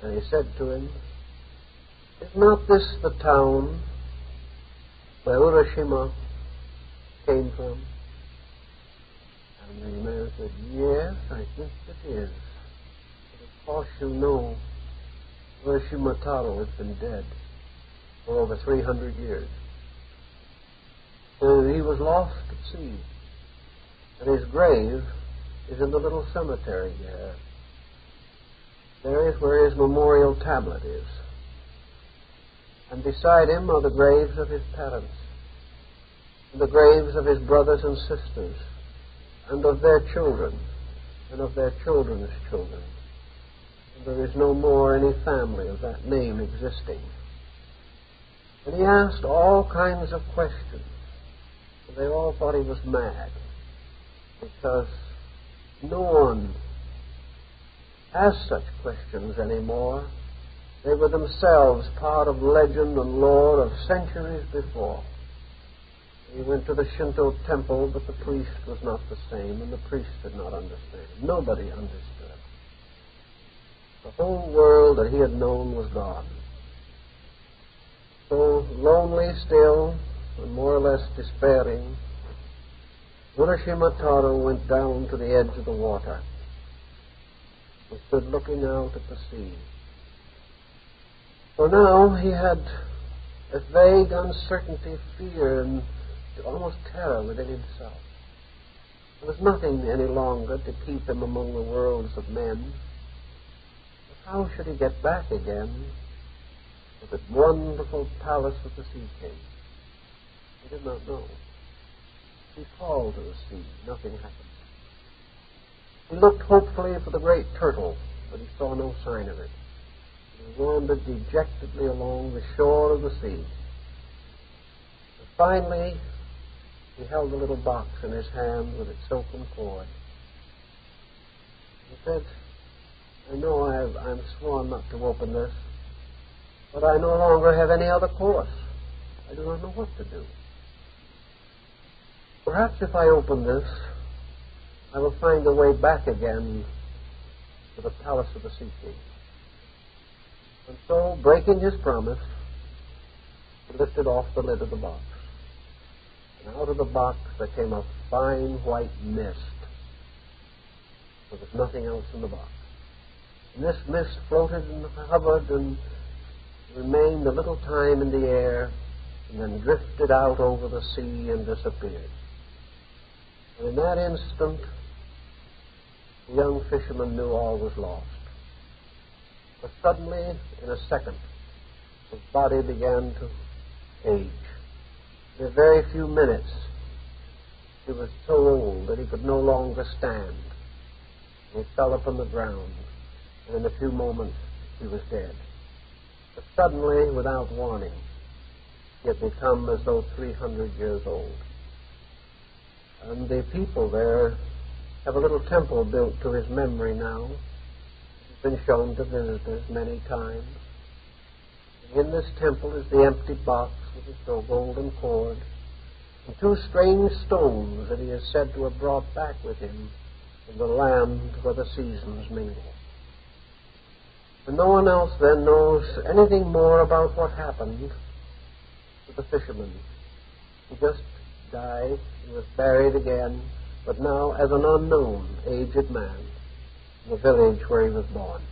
and he said to him, is not this the town where Urashima came from? And the man said, yes, I think it is. But of course you know Urashima Taro has been dead for over 300 years. And he was lost at sea. And his grave is in the little cemetery there. There is where his memorial tablet is. And beside him are the graves of his parents, and the graves of his brothers and sisters, and of their children, and of their children's children. And there is no more any family of that name existing. And he asked all kinds of questions. And they all thought he was mad, because no one asked such questions anymore. They were themselves part of legend and lore of centuries before. He went to the Shinto temple, but the priest was not the same, and the priest did not understand. Nobody understood. The whole world that he had known was gone. So, lonely still, and more or less despairing, Urashima Taro went down to the edge of the water and stood looking out at the sea. For now he had a vague uncertainty, fear, and almost terror within himself. There was nothing any longer to keep him among the worlds of men. how should he get back again to that wonderful palace of the Sea King? He did not know. He called to the sea. Nothing happened. He looked hopefully for the great turtle, but he saw no sign of it. He wandered dejectedly along the shore of the sea. And finally, he held the little box in his hand with its silken cord. He said, I know I'm sworn not to open this, but I no longer have any other course. I do not know what to do. Perhaps if I open this, I will find a way back again to the palace of the Sea King. And so, breaking his promise, he lifted off the lid of the box. And out of the box there came a fine white mist. There was nothing else in the box. And this mist floated and hovered and remained a little time in the air and then drifted out over the sea and disappeared. And in that instant, the young fisherman knew all was lost. But suddenly, in a second, his body began to age. In a very few minutes, he was so old that he could no longer stand. He fell upon the ground, and in a few moments, he was dead. But suddenly, without warning, he had become as though 300 years old. And the people there have a little temple built to his memory now. It's been shown to visitors many times. And in this temple is the empty box with its golden cord and two strange stones that he is said to have brought back with him from the land where the seasons mingle. And no one else then knows anything more about what happened to the fisherman. He just died and was buried again, but now as an unknown, aged man in the village where he was born.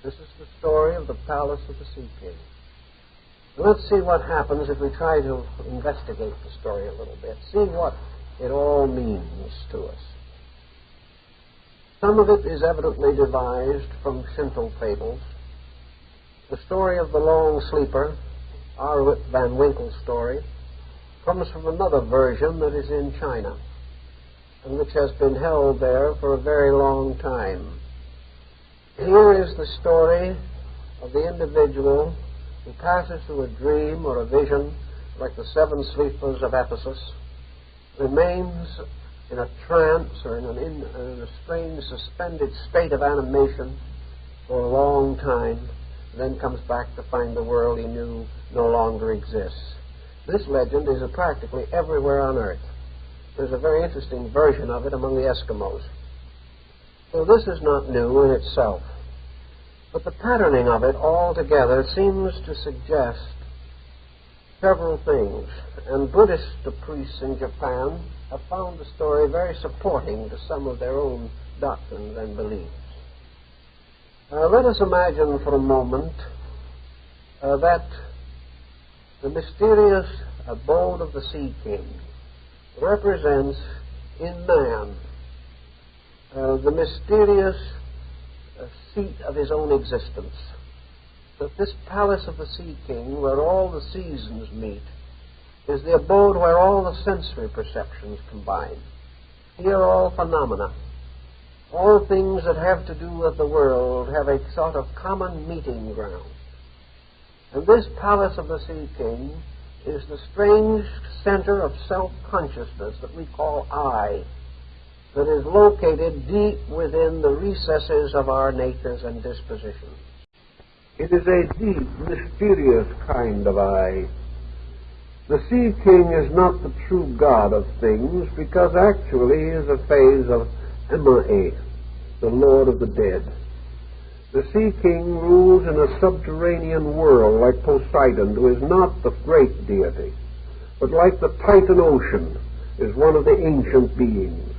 This is the story of the palace of the Sea King. And let's see what happens if we try to investigate the story a little bit, see what it all means to us. Some of it is evidently devised from Shinto fables. The story of the long sleeper, Arwit van Winkle's story, comes from another version that is in China and which has been held there for a very long time. Here is the story of the individual who passes through a dream or a vision, like the seven sleepers of Ephesus, remains in a trance or in a strange suspended state of animation for a long time, and then comes back to find the world he knew no longer exists. This legend is practically everywhere on Earth. There's a very interesting version of it among the Eskimos. So this is not new in itself. But the patterning of it altogether seems to suggest several things. And Buddhist priests in Japan have found the story very supporting to some of their own doctrines and beliefs. Let us imagine for a moment that the mysterious abode of the Sea King represents in man the mysterious seat of his own existence. That this palace of the Sea King, where all the seasons meet, is the abode where all the sensory perceptions combine. Here all phenomena, all things that have to do with the world, have a sort of common meeting ground. And this palace of the Sea King is the strange center of self-consciousness that we call I, that is located deep within the recesses of our natures and dispositions. It is a deep, mysterious kind of I. The Sea King is not the true God of things, because actually he is a phase of Emma, the Lord of the dead. The Sea King rules in a subterranean world like Poseidon, who is not the great deity, but like the Titan Ocean, is one of the ancient beings.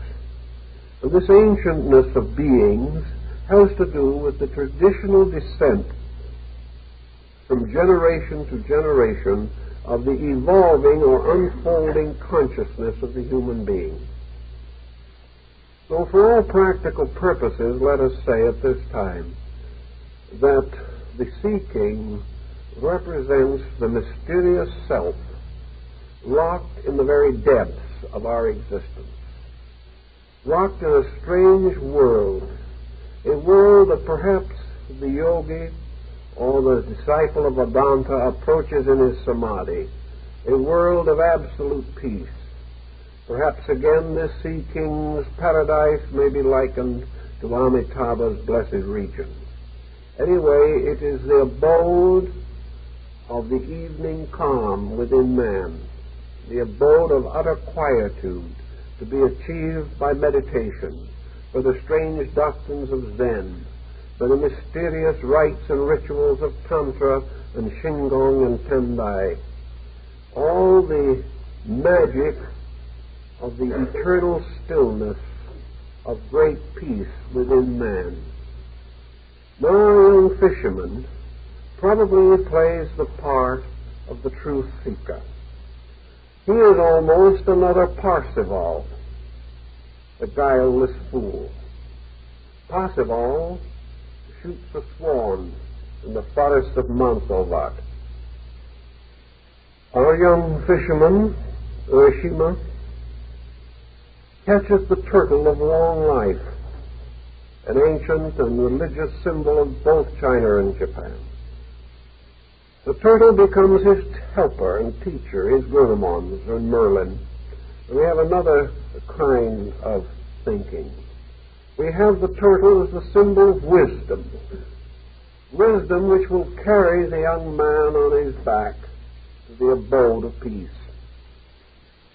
And this ancientness of beings has to do with the traditional descent from generation to generation of the evolving or unfolding consciousness of the human being. So for all practical purposes, let us say at this time, that the seeking represents the mysterious self locked in the very depths of our existence, locked in a strange world, a world that perhaps the yogi or the disciple of Vedanta approaches in his samadhi, a world of absolute peace. Perhaps again this sea king's paradise may be likened to Amitabha's blessed region. Anyway, it is the abode of the evening calm within man, the abode of utter quietude to be achieved by meditation, by the strange doctrines of Zen, by the mysterious rites and rituals of Tantra and Shingon and Tendai, all the magic of the eternal stillness of great peace within man. Now, a young fisherman probably plays the part of the truth seeker. He is almost another Parsifal, the guileless fool. Parsifal shoots a swan in the forest of Mansalvat. Our young fisherman, Urashima, catches the turtle of long life, an ancient and religious symbol of both China and Japan. The turtle becomes his helper and teacher, his Gurumons or Merlin. And we have another kind of thinking. We have the turtle as the symbol of wisdom, wisdom which will carry the young man on his back to the abode of peace.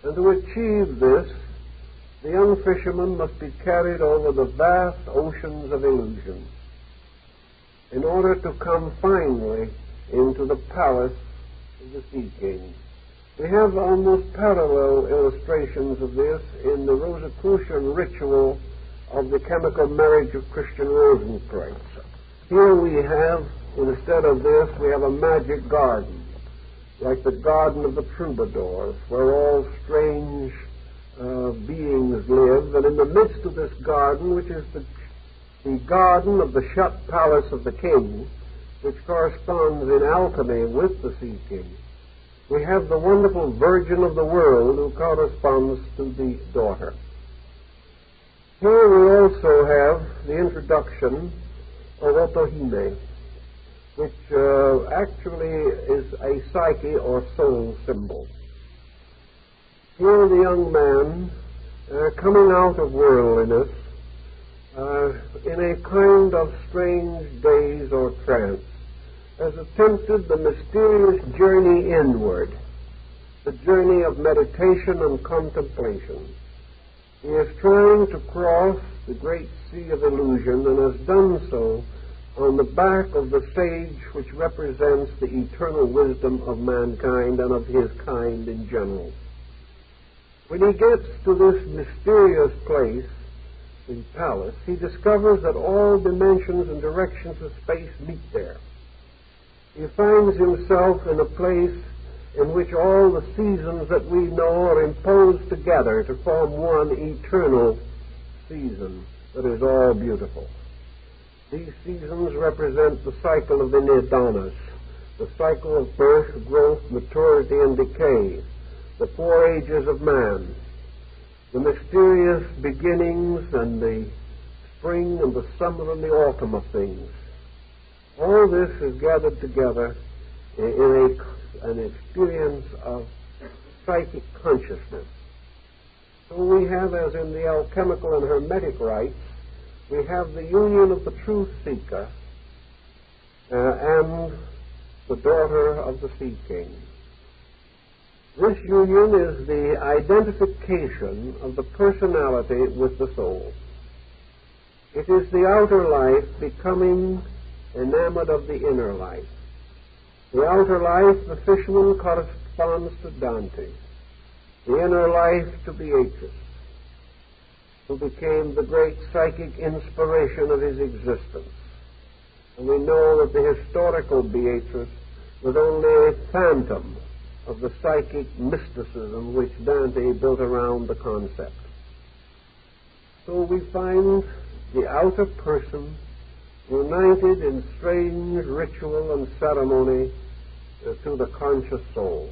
And to achieve this, the young fisherman must be carried over the vast oceans of illusion in order to come finally into the palace of the Sea King. We have almost parallel illustrations of this in the Rosicrucian ritual of the chemical marriage of Christian Rosenkreuz. Here we have, instead of this, we have a magic garden, like the garden of the troubadours, where all strange beings live, and in the midst of this garden, which is the garden of the shut palace of the king, which corresponds in alchemy with the Sea King, we have the wonderful Virgin of the world who corresponds to the daughter. Here we also have the introduction of Otohime, which actually is a psyche or soul symbol. Here the young man, coming out of worldliness, in a kind of strange daze or trance, has attempted the mysterious journey inward, the journey of meditation and contemplation. He is trying to cross the great sea of illusion and has done so on the back of the sage which represents the eternal wisdom of mankind and of his kind in general. When he gets to this mysterious place, the palace, he discovers that all dimensions and directions of space meet there. He finds himself in a place in which all the seasons that we know are imposed together to form one eternal season that is all beautiful. These seasons represent the cycle of the Nidanas, the cycle of birth, growth, maturity, and decay, the four ages of man, the mysterious beginnings and the spring and the summer and the autumn of things. All this is gathered together in an experience of psychic consciousness. So we have, as in the alchemical and hermetic rites, we have the union of the truth seeker and the daughter of the Sea King. This union is the identification of the personality with the soul. It is the outer life becoming enamored of the inner life. The outer life, the fisherman, corresponds to Dante. The inner life to Beatrice, who became the great psychic inspiration of his existence. And we know that the historical Beatrice was only a phantom of the psychic mysticism which Dante built around the concept. So we find the outer person united in strange ritual and ceremony to the conscious soul.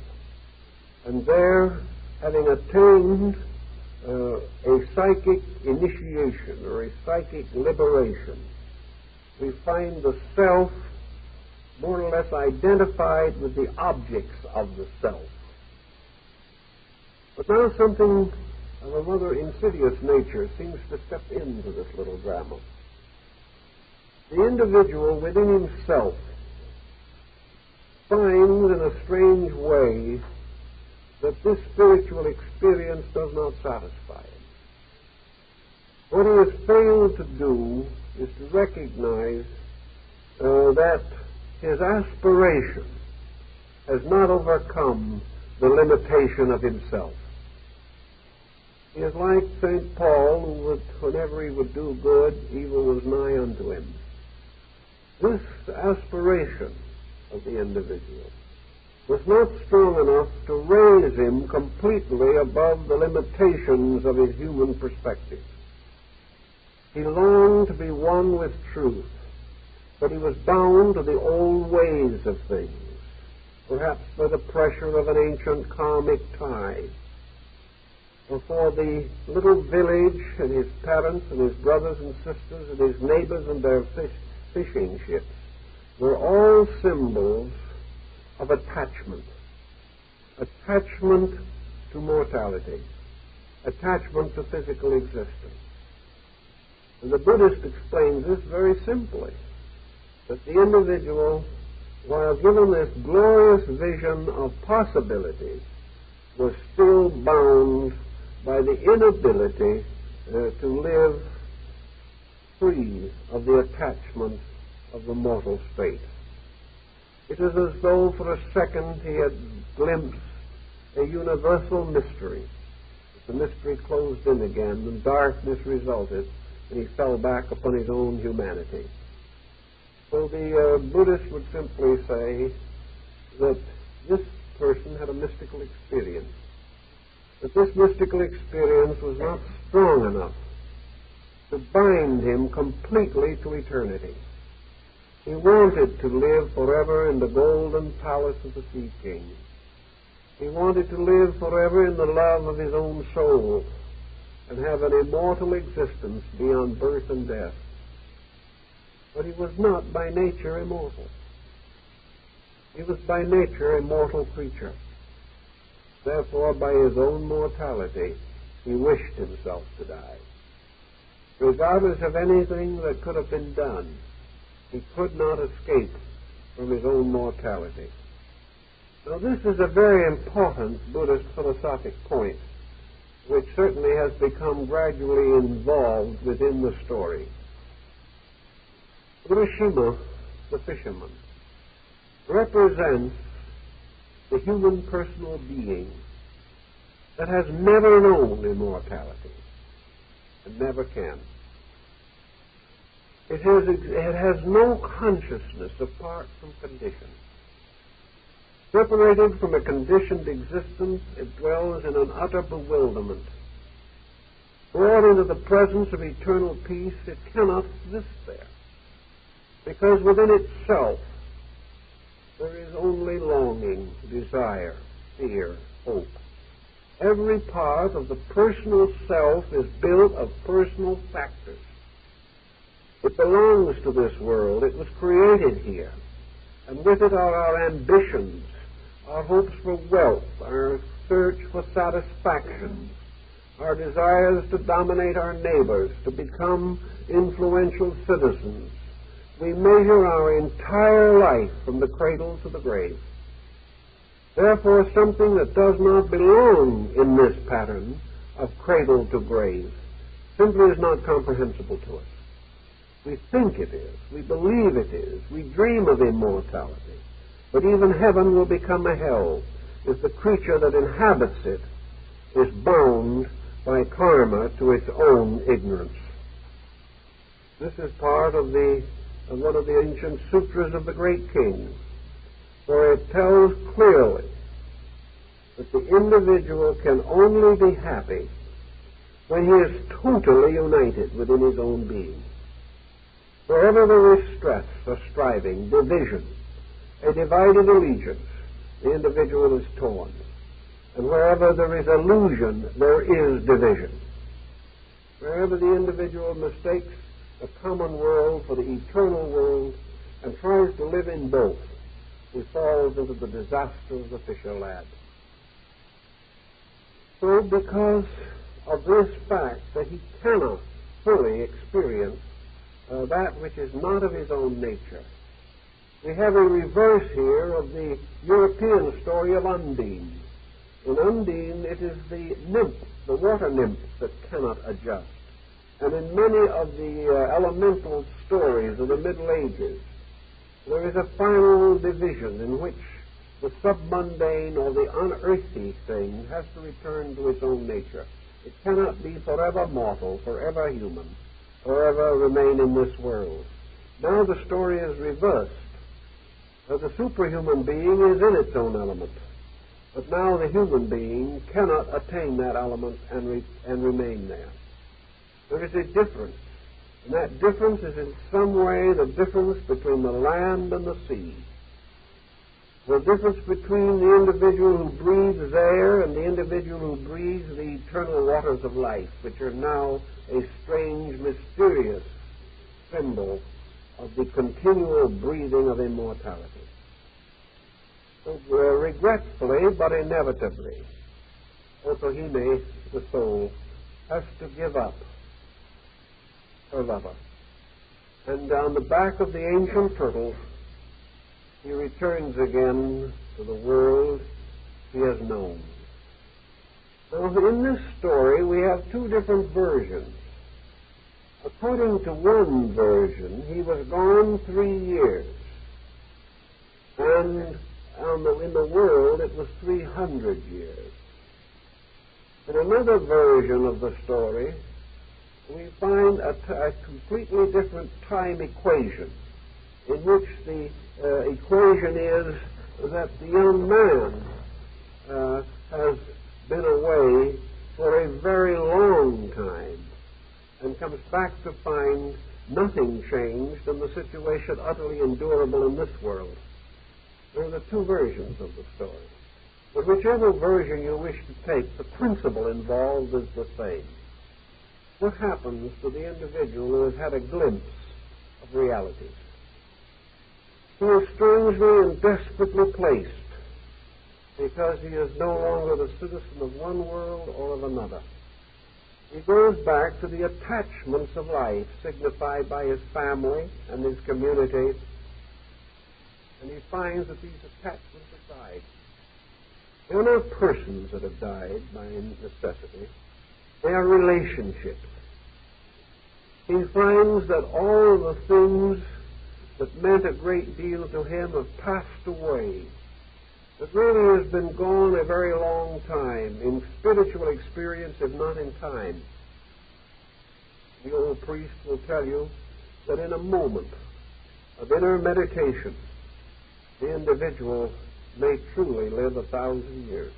And there, having attained a psychic initiation or a psychic liberation, we find the self more or less identified with the objects of the self. But now something of a rather insidious nature seems to step into this little drama. The individual within himself finds in a strange way that this spiritual experience does not satisfy him. What he has failed to do is to recognize that his aspiration has not overcome the limitation of himself. He is like St. Paul, who would, whenever he would do good, evil was nigh unto him. This aspiration of the individual was not strong enough to raise him completely above the limitations of his human perspective. He longed to be one with truth, but he was bound to the old ways of things, perhaps by the pressure of an ancient karmic tie. For the little village and his parents and his brothers and sisters and his neighbors and their fishing ships were all symbols of attachment. Attachment to mortality. Attachment to physical existence. And the Buddhist explains this very simply, that the individual, while given this glorious vision of possibility, was still bound by the inability to live free of the attachment of the mortal state. It is as though for a second he had glimpsed a universal mystery. The mystery closed in again, and darkness resulted, and he fell back upon his own humanity. So the Buddhist would simply say that this person had a mystical experience, that this mystical experience was not strong enough to bind him completely to eternity. He wanted to live forever in the golden palace of the Sea King. He wanted to live forever in the love of his own soul and have an immortal existence beyond birth and death. But he was not by nature immortal. He was by nature a mortal creature. Therefore, by his own mortality, he wished himself to die. Regardless of anything that could have been done, he could not escape from his own mortality. Now, this is a very important Buddhist philosophic point, which certainly has become gradually involved within the story. Urashima, the fisherman, represents the human personal being that has never known immortality and never can. It has no consciousness apart from condition. Separated from a conditioned existence, it dwells in an utter bewilderment. Brought into the presence of eternal peace, it cannot exist there, because within itself there is only longing, desire, fear, hope. Every part of the personal self is built of personal factors. It belongs to this world. It was created here. And with it are our ambitions, our hopes for wealth, our search for satisfaction, our desires to dominate our neighbors, to become influential citizens. We measure our entire life from the cradle to the grave. Therefore, something that does not belong in this pattern of cradle to grave simply is not comprehensible to us. We think it is. We believe it is. We dream of immortality. But even heaven will become a hell if the creature that inhabits it is bound by karma to its own ignorance. This is part of one of the ancient sutras of the great king, where it tells clearly that the individual can only be happy when he is totally united within his own being. Wherever there is stress or striving, division, a divided allegiance, the individual is torn. And wherever there is illusion, there is division. Wherever the individual mistakes the common world for the eternal world and tries to live in both, he falls into the disaster of the fisher lad. So because of this fact that he cannot fully experience that which is not of his own nature, we have a reverse here of the European story of Undine. In Undine, it is the nymph, the water nymph, that cannot adjust. And in many of the elemental stories of the Middle Ages, there is a final division in which the submundane or the unearthly thing has to return to its own nature. It cannot be forever mortal, forever human, forever remain in this world. Now the story is reversed. The superhuman being is in its own element. But now the human being cannot attain that element and remain there. There is a difference. And that difference is in some way the difference between the land and the sea. The difference between the individual who breathes air and the individual who breathes the eternal waters of life, which are now a strange, mysterious symbol of the continual breathing of immortality. So, regretfully, but inevitably, Otohime, the soul, has to give up her lover. And on the back of the ancient turtle, he returns again to the world he has known. Now, in this story, we have two different versions. According to one version, he was gone 3 years. And in the world, it was 300 years. In another version of the story, we find a completely different time equation, in which the equation is that the young man has been away for a very long time and comes back to find nothing changed and the situation utterly endurable in this world. There are the two versions of the story. But whichever version you wish to take, the principle involved is the same. What happens to the individual who has had a glimpse of reality? He is strangely and desperately placed because he is no longer the citizen of one world or of another. He goes back to the attachments of life signified by his family and his community, and he finds that these attachments have died. They are not persons that have died by necessity. They are relationships. He finds that all the things that meant a great deal to him have passed away. That really has been gone a very long time in spiritual experience, if not in time. The old priest will tell you that in a moment of inner meditation, the individual may truly live 1,000 years.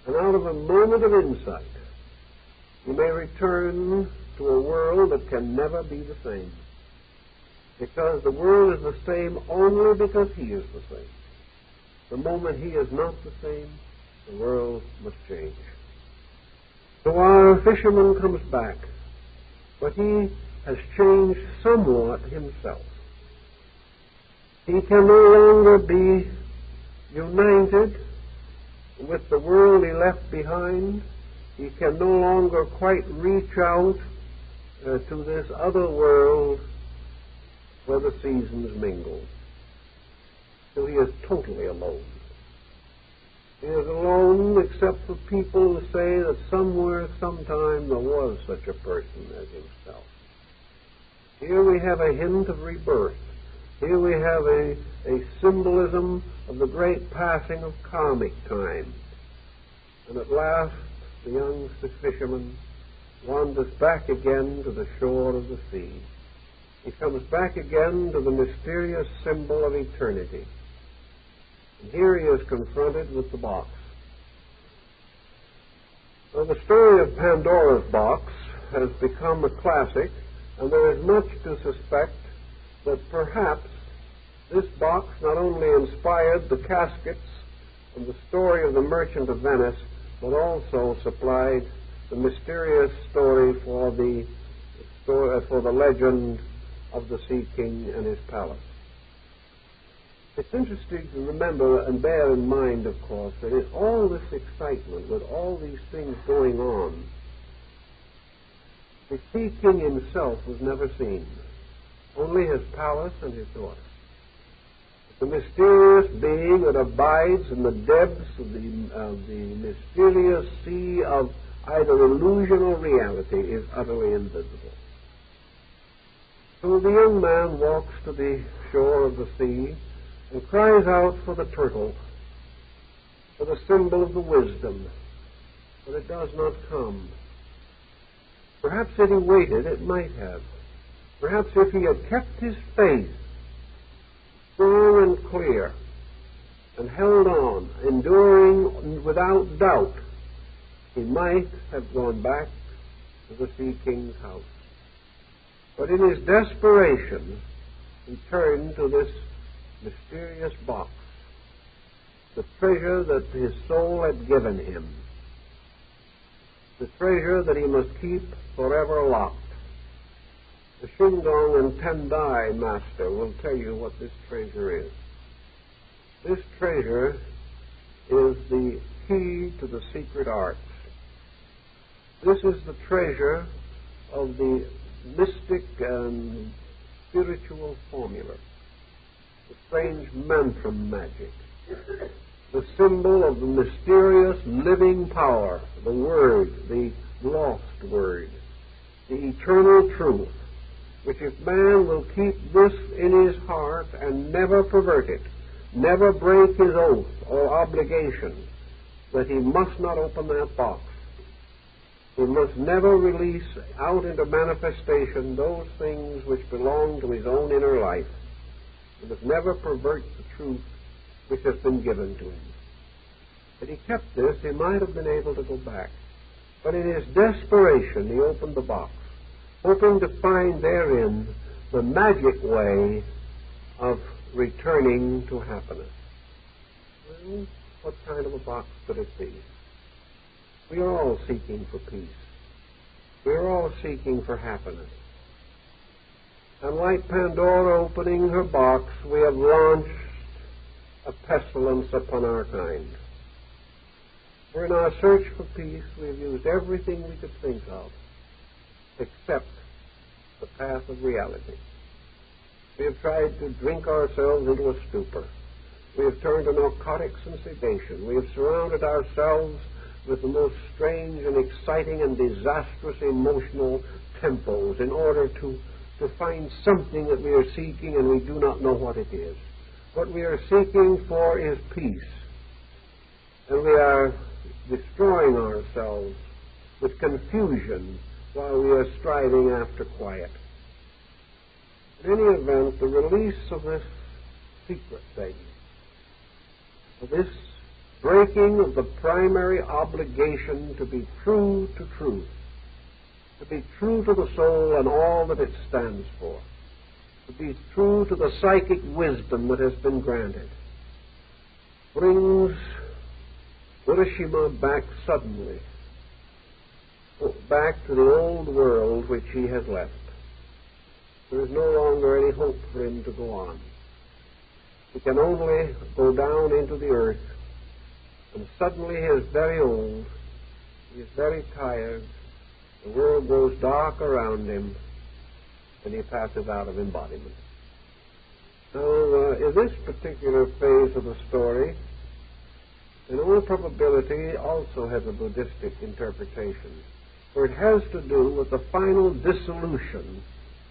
And out of a moment of insight, he may return to a world that can never be the same. Because the world is the same only because he is the same. The moment he is not the same, the world must change. So our fisherman comes back, but he has changed somewhat himself. He can no longer be united with the world he left behind. He can no longer quite reach out to this other world where the seasons mingle. So he is totally alone. He is alone except for people who say that somewhere, sometime, there was such a person as himself. Here we have a hint of rebirth. Here we have a symbolism of the great passing of karmic time. And at last, the young fisherman wanders back again to the shore of the sea. He comes back again to the mysterious symbol of eternity. And here he is confronted with the box. Now, the story of Pandora's box has become a classic And there is much to suspect that perhaps this box not only inspired the caskets and the story of the Merchant of Venice, but also supplied the mysterious story for the legend of the Sea King and his palace. It's interesting to remember and bear in mind, of course, that in all this excitement, with all these things going on, the Sea King himself was never seen, only his palace and his daughter. The mysterious being that abides in the depths of the mysterious sea of either illusion or reality is utterly invisible. So the young man walks to the shore of the sea and cries out for the turtle, for the symbol of the wisdom, but it does not come. Perhaps if he waited, it might have. Perhaps if he had kept his faith strong and clear and held on, enduring without doubt, he might have gone back to the Sea King's house. But in his desperation, he turned to this mysterious box, the treasure that his soul had given him, the treasure that he must keep forever locked. The Shingon and Tendai master will tell you what this treasure is. This treasure is the key to the secret arts. This is the treasure of the mystic and spiritual formula, the strange mantram magic, the symbol of the mysterious living power, the Word, the lost Word, the eternal truth, which if man will keep this in his heart and never pervert it, never break his oath or obligation, that he must not open that box. He must never release out into manifestation those things which belong to his own inner life. He must never pervert the truth which has been given to him. Had he kept this, he might have been able to go back. But in his desperation, he opened the box, hoping to find therein the magic way of returning to happiness. Well, what kind of a box could it be? We are all seeking for peace. We are all seeking for happiness. And like Pandora opening her box, we have launched a pestilence upon our kind. For in our search for peace, we have used everything we could think of except the path of reality. We have tried to drink ourselves into a stupor. We have turned to narcotics and sedation. We have surrounded ourselves with the most strange and exciting and disastrous emotional tempos in order to find something that we are seeking, and we do not know what it is. What we are seeking for is peace. And we are destroying ourselves with confusion while we are striving after quiet. In any event, the release of this secret thing, of this breaking of the primary obligation to be true to truth, to be true to the soul and all that it stands for, to be true to the psychic wisdom that has been granted, brings Urashima back suddenly, back to the old world which he has left. There is no longer any hope for him to go on. He can only go down into the earth, and suddenly he is very old, he is very tired, the world grows dark around him, and he passes out of embodiment. Now, in this particular phase of the story, in all probability, also has a Buddhistic interpretation, for it has to do with the final dissolution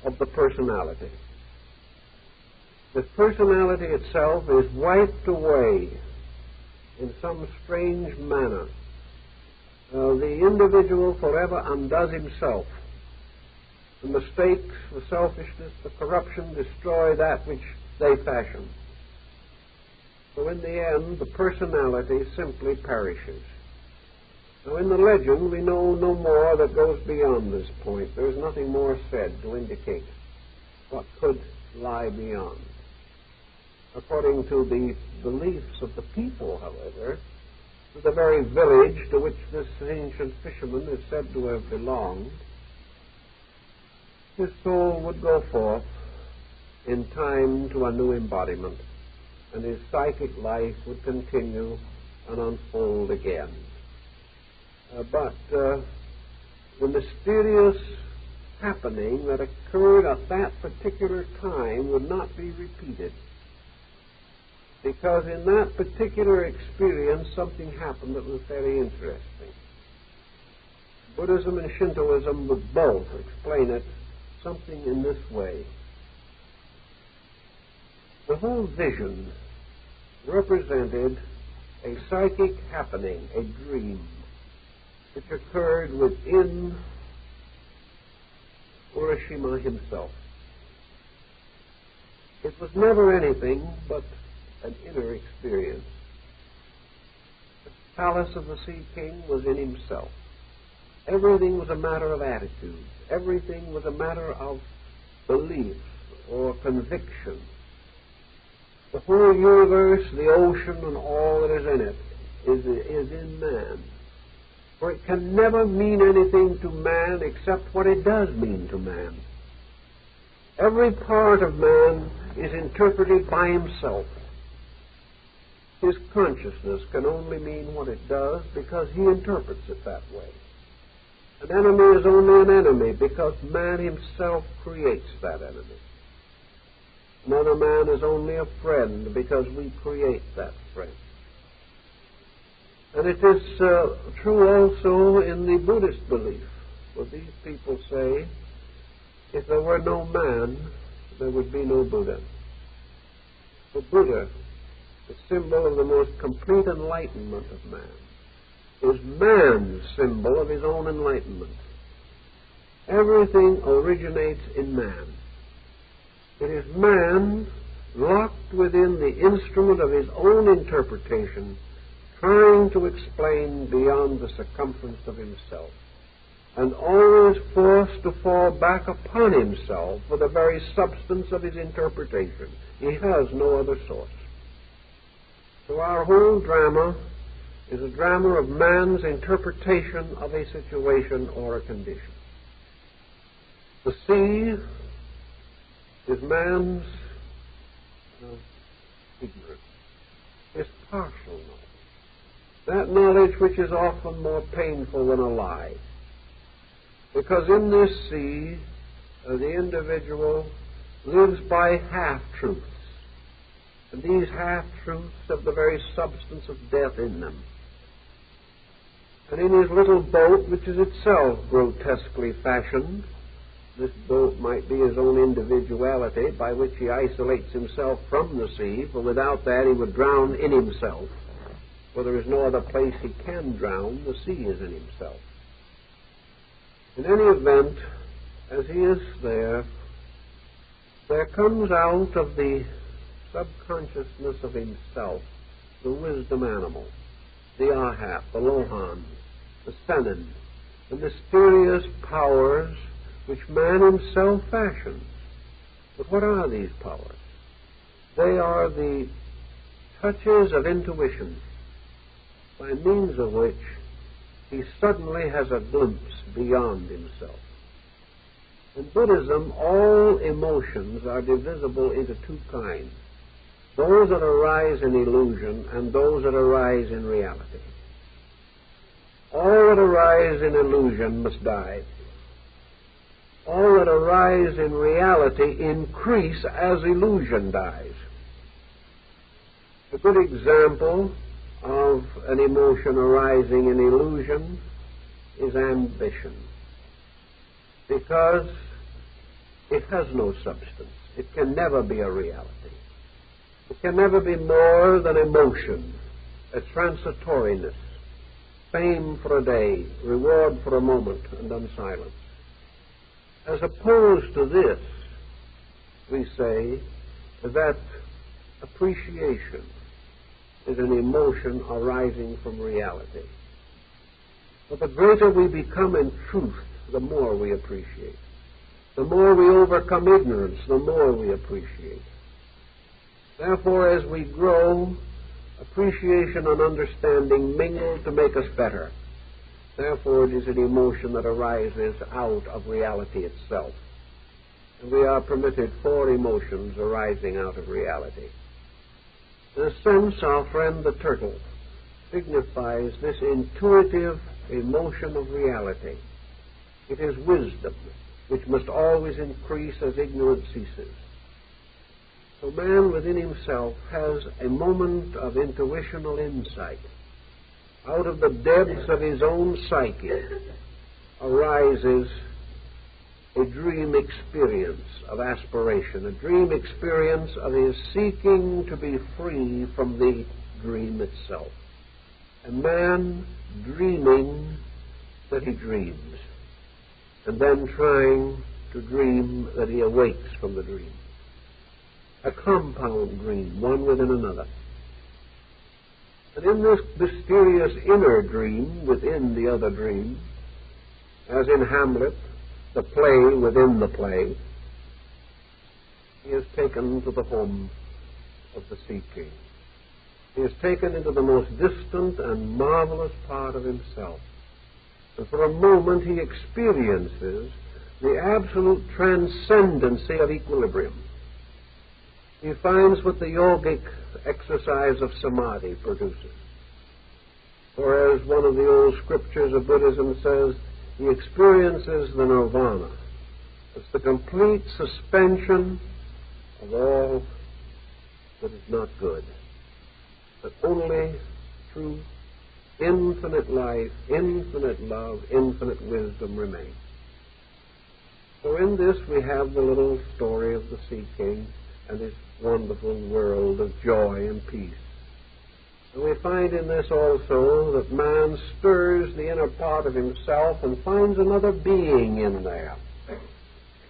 of the personality. The personality itself is wiped away in some strange manner. The individual forever undoes himself. The mistakes, the selfishness, the corruption destroy that which they fashion. So in the end, the personality simply perishes. Now, in the legend, we know no more that goes beyond this point. There is nothing more said to indicate what could lie beyond. According to the beliefs of the people, however, to the very village to which this ancient fisherman is said to have belonged, his soul would go forth in time to a new embodiment, and his psychic life would continue and unfold again. But the mysterious happening that occurred at that particular time would not be repeated, because in that particular experience something happened that was very interesting. Buddhism and Shintoism would both explain it something in this way. The whole vision represented a psychic happening, a dream, which occurred within Urashima himself. It was never anything but an inner experience. The palace of the Sea King was in himself. Everything was a matter of attitude. Everything was a matter of belief or conviction. The whole universe, the ocean, and all that is in it is in man. For it can never mean anything to man except what it does mean to man. Every part of man is interpreted by himself. His consciousness can only mean what it does because he interprets it that way. An enemy is only an enemy because man himself creates that enemy. Another man is only a friend because we create that friend. And it is true also in the Buddhist belief, for these people say, if there were no man, there would be no Buddha. The Buddha, the symbol of the most complete enlightenment of man, is man's symbol of his own enlightenment. Everything originates in man. It is man locked within the instrument of his own interpretation, trying to explain beyond the circumference of himself, and always forced to fall back upon himself for the very substance of his interpretation. He has no other source. So our whole drama is a drama of man's interpretation of a situation or a condition. The sea is man's ignorance, his partial knowledge. That knowledge which is often more painful than a lie. Because in this sea, the individual lives by half-truths. And these half-truths have the very substance of death in them. And in his little boat, which is itself grotesquely fashioned, this boat might be his own individuality by which he isolates himself from the sea, for without that he would drown in himself. For there is no other place he can drown. The sea is in himself. In any event, as he is there comes out of the subconsciousness of himself the wisdom animal, the Ahat, the Lohan, the Senin, the mysterious powers which man himself fashions. But what are these powers? They are the touches of intuition, by means of which he suddenly has a glimpse beyond himself. In Buddhism, all emotions are divisible into two kinds: those that arise in illusion and those that arise in reality. All that arise in illusion must die. All that arise in reality increase as illusion dies. A good example of an emotion arising in illusion is ambition, because it has no substance. It can never be a reality. It can never be more than emotion, a transitoriness, fame for a day, reward for a moment, and then silence. As opposed to this, we say that appreciation is an emotion arising from reality. But the greater we become in truth, the more we appreciate. The more we overcome ignorance, the more we appreciate. Therefore, as we grow, appreciation and understanding mingle to make us better. Therefore, it is an emotion that arises out of reality itself. And we are permitted 4 emotions arising out of reality. In a sense, our friend the turtle signifies this intuitive emotion of reality. It is wisdom, which must always increase as ignorance ceases. So man within himself has a moment of intuitional insight. Out of the depths of his own psyche arises a dream experience of aspiration, a dream experience of his seeking to be free from the dream itself. A man dreaming that he dreams, and then trying to dream that he awakes from the dream. A compound dream, one within another. And in this mysterious inner dream within the other dream, as in Hamlet, the play within the play, he is taken to the home of the Sea King. He is taken into the most distant and marvelous part of himself. And for a moment he experiences the absolute transcendency of equilibrium. He finds what the yogic exercise of samadhi produces. Or as one of the old scriptures of Buddhism says, he experiences the nirvana. It's the complete suspension of all that is not good. But only through infinite life, infinite love, infinite wisdom remains. So in this we have the little story of the Sea King and his wonderful world of joy and peace. And we find in this also that man stirs the inner part of himself and finds another being in there.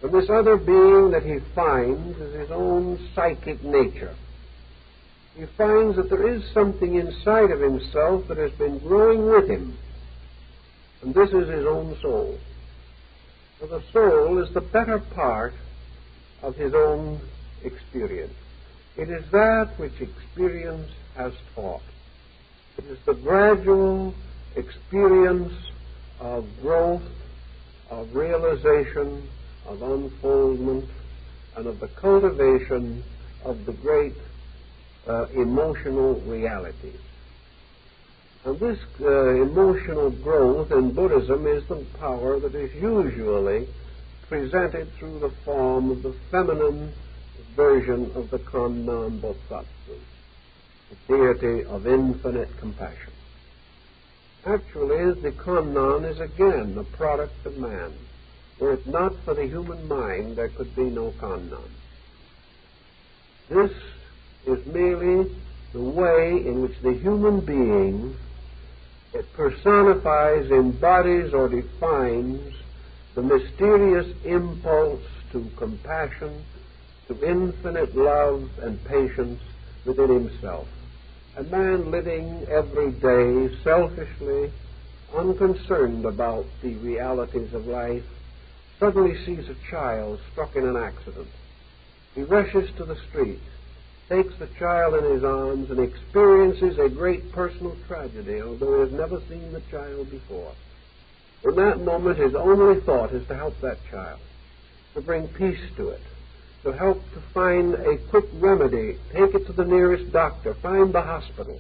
And this other being that he finds is his own psychic nature. He finds that there is something inside of himself that has been growing with him. And this is his own soul. For the soul is the better part of his own experience. It is that which experience has taught. It is the gradual experience of growth, of realization, of unfoldment, and of the cultivation of the great emotional realities. And this emotional growth in Buddhism is the power that is usually presented through the form of the feminine version of the Kannon Bodhisattva, the deity of infinite compassion. Actually, the Kannon is again a product of man. Were it not for the human mind, there could be no Kannon. This is merely the way in which the human being, it personifies, embodies, or defines the mysterious impulse to compassion, to infinite love and patience within himself. A man living every day selfishly, unconcerned about the realities of life, suddenly sees a child struck in an accident. He rushes to the street, takes the child in his arms, and experiences a great personal tragedy, although he has never seen the child before. In that moment, his only thought is to help that child, to bring peace to it, to help to find a quick remedy, take it to the nearest doctor, find the hospital.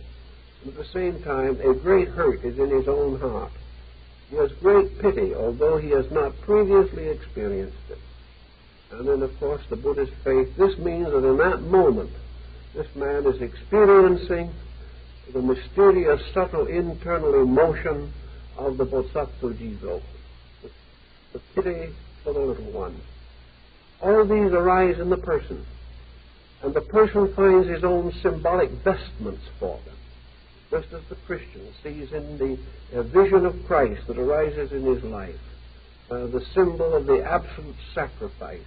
And at the same time, a great hurt is in his own heart. He has great pity, although he has not previously experienced it. And then, of course, the Buddhist faith, this means that in that moment, this man is experiencing the mysterious, subtle, internal emotion of the Bodhisattva Jizo, the pity for the little ones. All these arise in the person, and the person finds his own symbolic vestments for them, just as the Christian sees in the vision of Christ that arises in his life, the symbol of the absolute sacrifice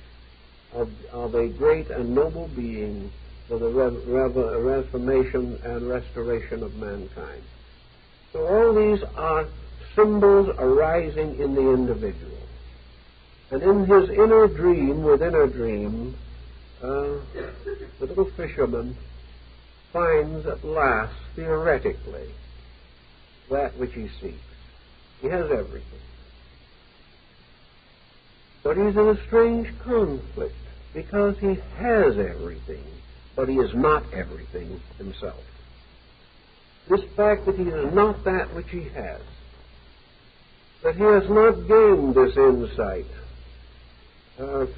of a great and noble being for the reformation and restoration of mankind. So all these are symbols arising in the individual. And in his inner dream, within a dream, the little fisherman finds at last, theoretically, that which he seeks. He has everything. But he's in a strange conflict, because he has everything, but he is not everything himself. This fact that he is not that which he has, that he has not gained this insight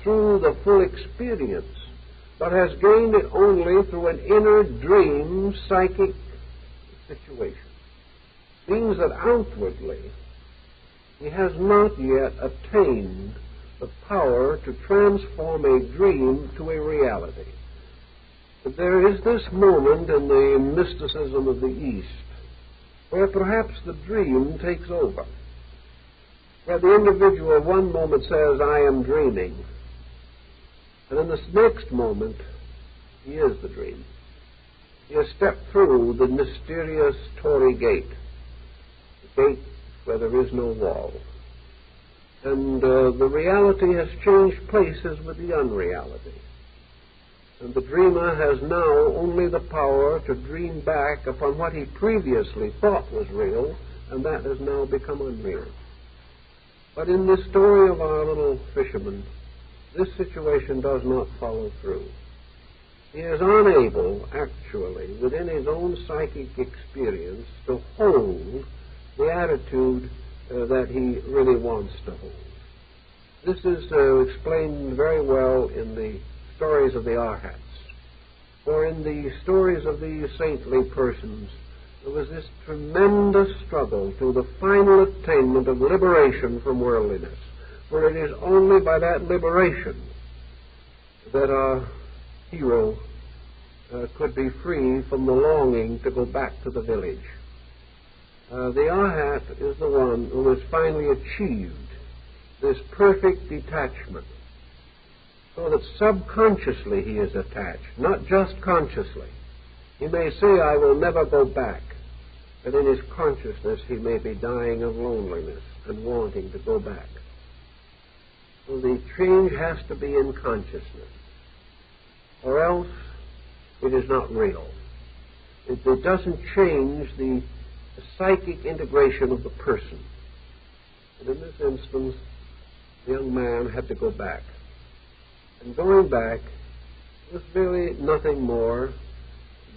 through the full experience, but has gained it only through an inner dream psychic situation, means that outwardly he has not yet attained the power to transform a dream to a reality. But there is this moment in the mysticism of the East where perhaps the dream takes over, where the individual one moment says, I am dreaming, and in this next moment, he is the dream. He has stepped through the mysterious Tory gate, the gate where there is no wall. And the reality has changed places with the unreality. And the dreamer has now only the power to dream back upon what he previously thought was real, and that has now become unreal. But in this story of our little fisherman, this situation does not follow through. He is unable, actually, within his own psychic experience, to hold the attitude that he really wants to hold. This is explained very well in the stories of the Arhats. For in the stories of these saintly persons, there was this tremendous struggle to the final attainment of liberation from worldliness. For it is only by that liberation that our hero could be free from the longing to go back to the village. The Arhat is the one who has finally achieved this perfect detachment, so that subconsciously he is attached, not just consciously. He may say, I will never go back, but in his consciousness he may be dying of loneliness and wanting to go back. So the change has to be in consciousness, or else it is not real. It doesn't change the psychic integration of the person. And in this instance, the young man had to go back. And going back was really nothing more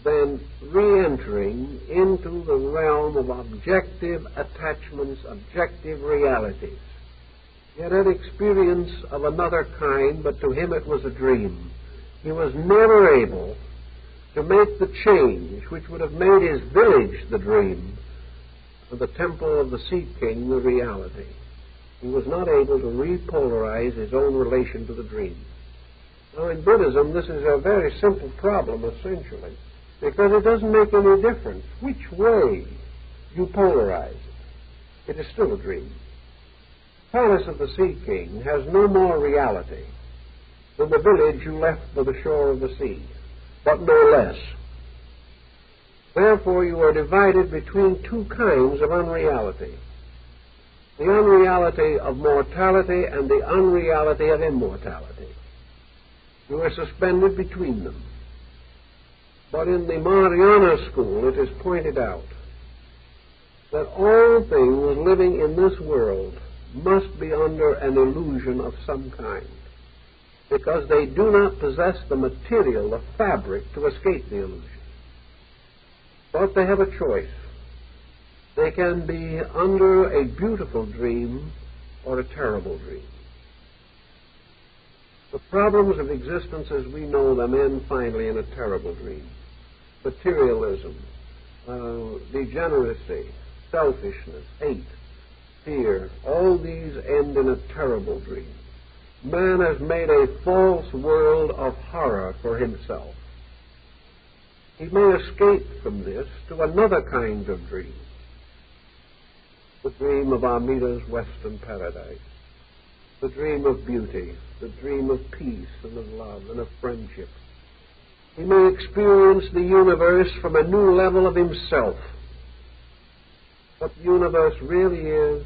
than re-entering into the realm of objective attachments, objective realities. He had an experience of another kind, but to him it was a dream. He was never able to make the change which would have made his village the dream, and the temple of the Sea King the reality. He was not able to repolarize his own relation to the dream. Now, in Buddhism, this is a very simple problem, essentially, because it doesn't make any difference which way you polarize it. It is still a dream. The palace of the Sea King has no more reality than the village you left by the shore of the sea, but no less. Therefore, you are divided between two kinds of unreality. The unreality of mortality and the unreality of immortality. You are suspended between them. But in the Mahayana school, it is pointed out that all things living in this world must be under an illusion of some kind, because they do not possess the material, the fabric, to escape the illusion. But they have a choice. They can be under a beautiful dream or a terrible dream. The problems of existence as we know them end finally in a terrible dream. Materialism, degeneracy, selfishness, hate, fear, all these end in a terrible dream. Man has made a false world of horror for himself. He may escape from this to another kind of dream, the dream of Amita's Western Paradise, the dream of beauty, the dream of peace and of love and of friendship. He may experience the universe from a new level of himself, What the universe really is,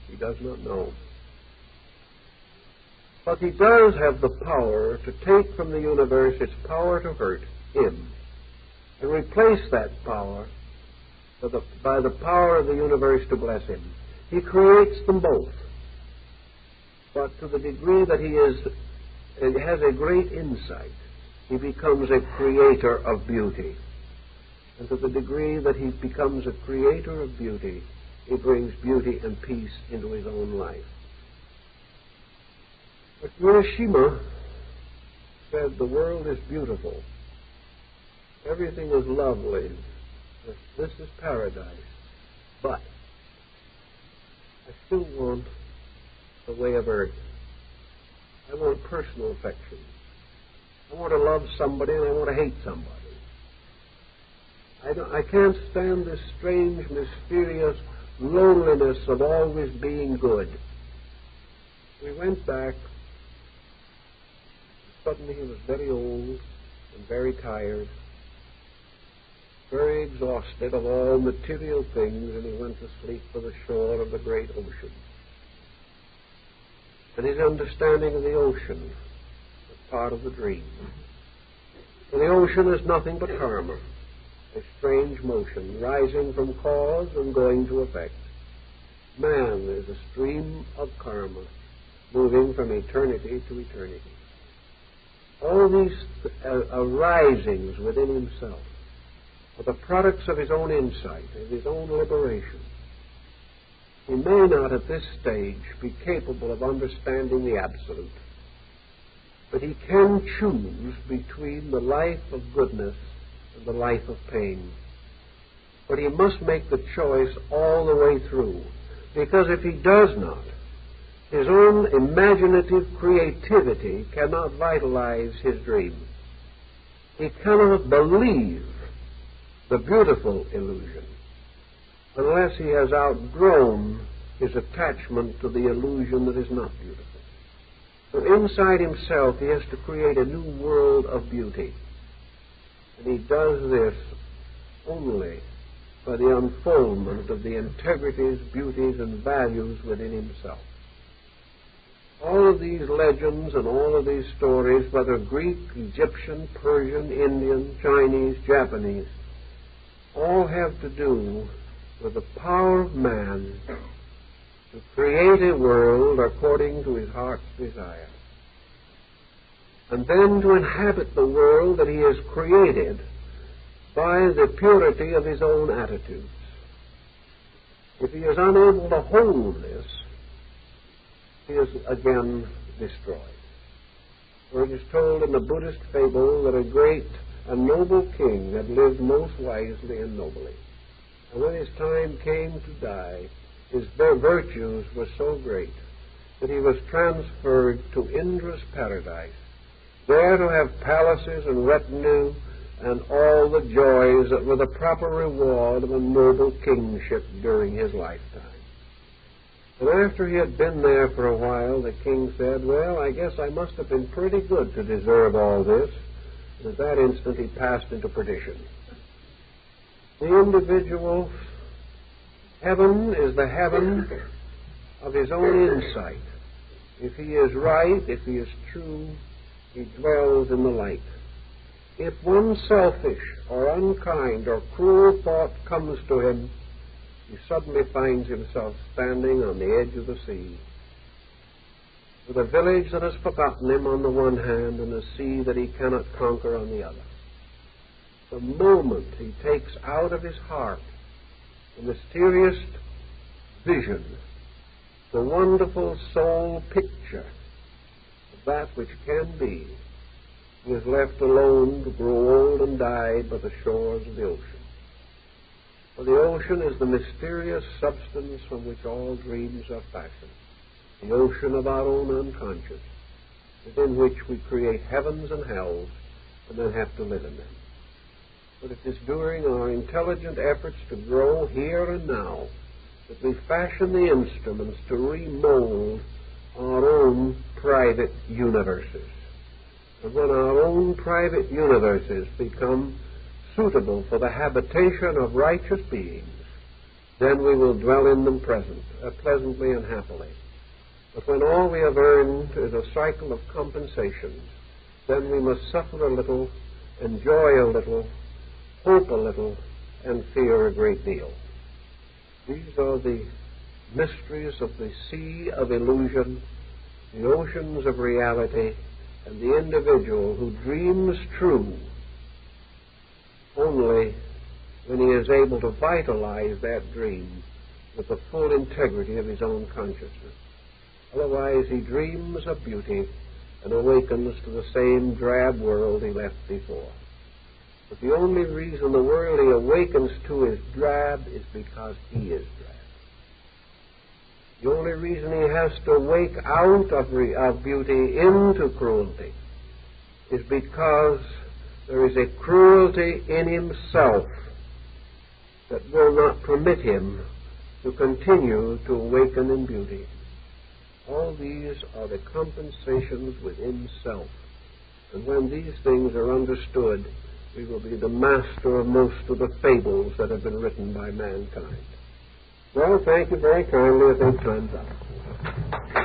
he does not know. But he does have the power to take from the universe its power to hurt him and replace that power by the power of the universe to bless him. He creates them both. But to the degree that he has a great insight, he becomes a creator of beauty. And to the degree that he becomes a creator of beauty, he brings beauty and peace into his own life. But Urashima said, the world is beautiful. Everything is lovely. This is paradise. But I still want the way of earth. I want personal affection. I want to love somebody and I want to hate somebody. I can't stand this strange, mysterious loneliness of always being good. We went back. Suddenly he was very old and very tired, very exhausted of all material things, and he went to sleep by the shore of the great ocean. And his understanding of the ocean was part of the dream. For the ocean is nothing but karma, a strange motion rising from cause and going to effect. Man is a stream of karma moving from eternity to eternity. All these arisings within himself are the products of his own insight, of his own liberation. He may not at this stage be capable of understanding the absolute, but he can choose between the life of goodness and the life of pain. But he must make the choice all the way through, because if he does not, his own imaginative creativity cannot vitalize his dream. He cannot believe the beautiful illusion unless he has outgrown his attachment to the illusion that is not beautiful. So inside himself he has to create a new world of beauty. And he does this only by the unfoldment of the integrities, beauties, and values within himself. All of these legends and all of these stories, whether Greek, Egyptian, Persian, Indian, Chinese, Japanese, all have to do with the power of man to create a world according to his heart's desire, and then to inhabit the world that he has created by the purity of his own attitudes. If he is unable to hold this, he is again destroyed. For it is told in the Buddhist fable that a great and noble king had lived most wisely and nobly. And when his time came to die, his virtues were so great that he was transferred to Indra's paradise, there to have palaces and retinue and all the joys that were the proper reward of a noble kingship during his lifetime. And after he had been there for a while, the king said, well, I guess I must have been pretty good to deserve all this. And at that instant he passed into perdition. The individual's heaven is the heaven of his own insight. If he is right, if he is true, he dwells in the light. If one selfish or unkind or cruel thought comes to him, he suddenly finds himself standing on the edge of the sea, with a village that has forgotten him on the one hand and a sea that he cannot conquer on the other. The moment he takes out of his heart the mysterious vision, the wonderful soul picture of that which can be, he is left alone to grow old and die by the shores of the ocean. For the ocean is the mysterious substance from which all dreams are fashioned, the ocean of our own unconscious, within which we create heavens and hells and then have to live in them. But it is during our intelligent efforts to grow here and now that we fashion the instruments to remold our own private universes. And when our own private universes become suitable for the habitation of righteous beings, then we will dwell in them pleasantly and happily. But when all we have earned is a cycle of compensations, then we must suffer a little, enjoy a little, hope a little, and fear a great deal. These are the mysteries of the sea of illusion, the oceans of reality, and the individual who dreams true only when he is able to vitalize that dream with the full integrity of his own consciousness. Otherwise, he dreams of beauty and awakens to the same drab world he left before. But the only reason the world he awakens to is drab is because he is drab. The only reason he has to wake out of beauty into cruelty is because there is a cruelty in himself that will not permit him to continue to awaken in beauty. All these are the compensations within self. And when these things are understood, we will be the master of most of the fables that have been written by mankind. Well, thank you very kindly. I think time's up.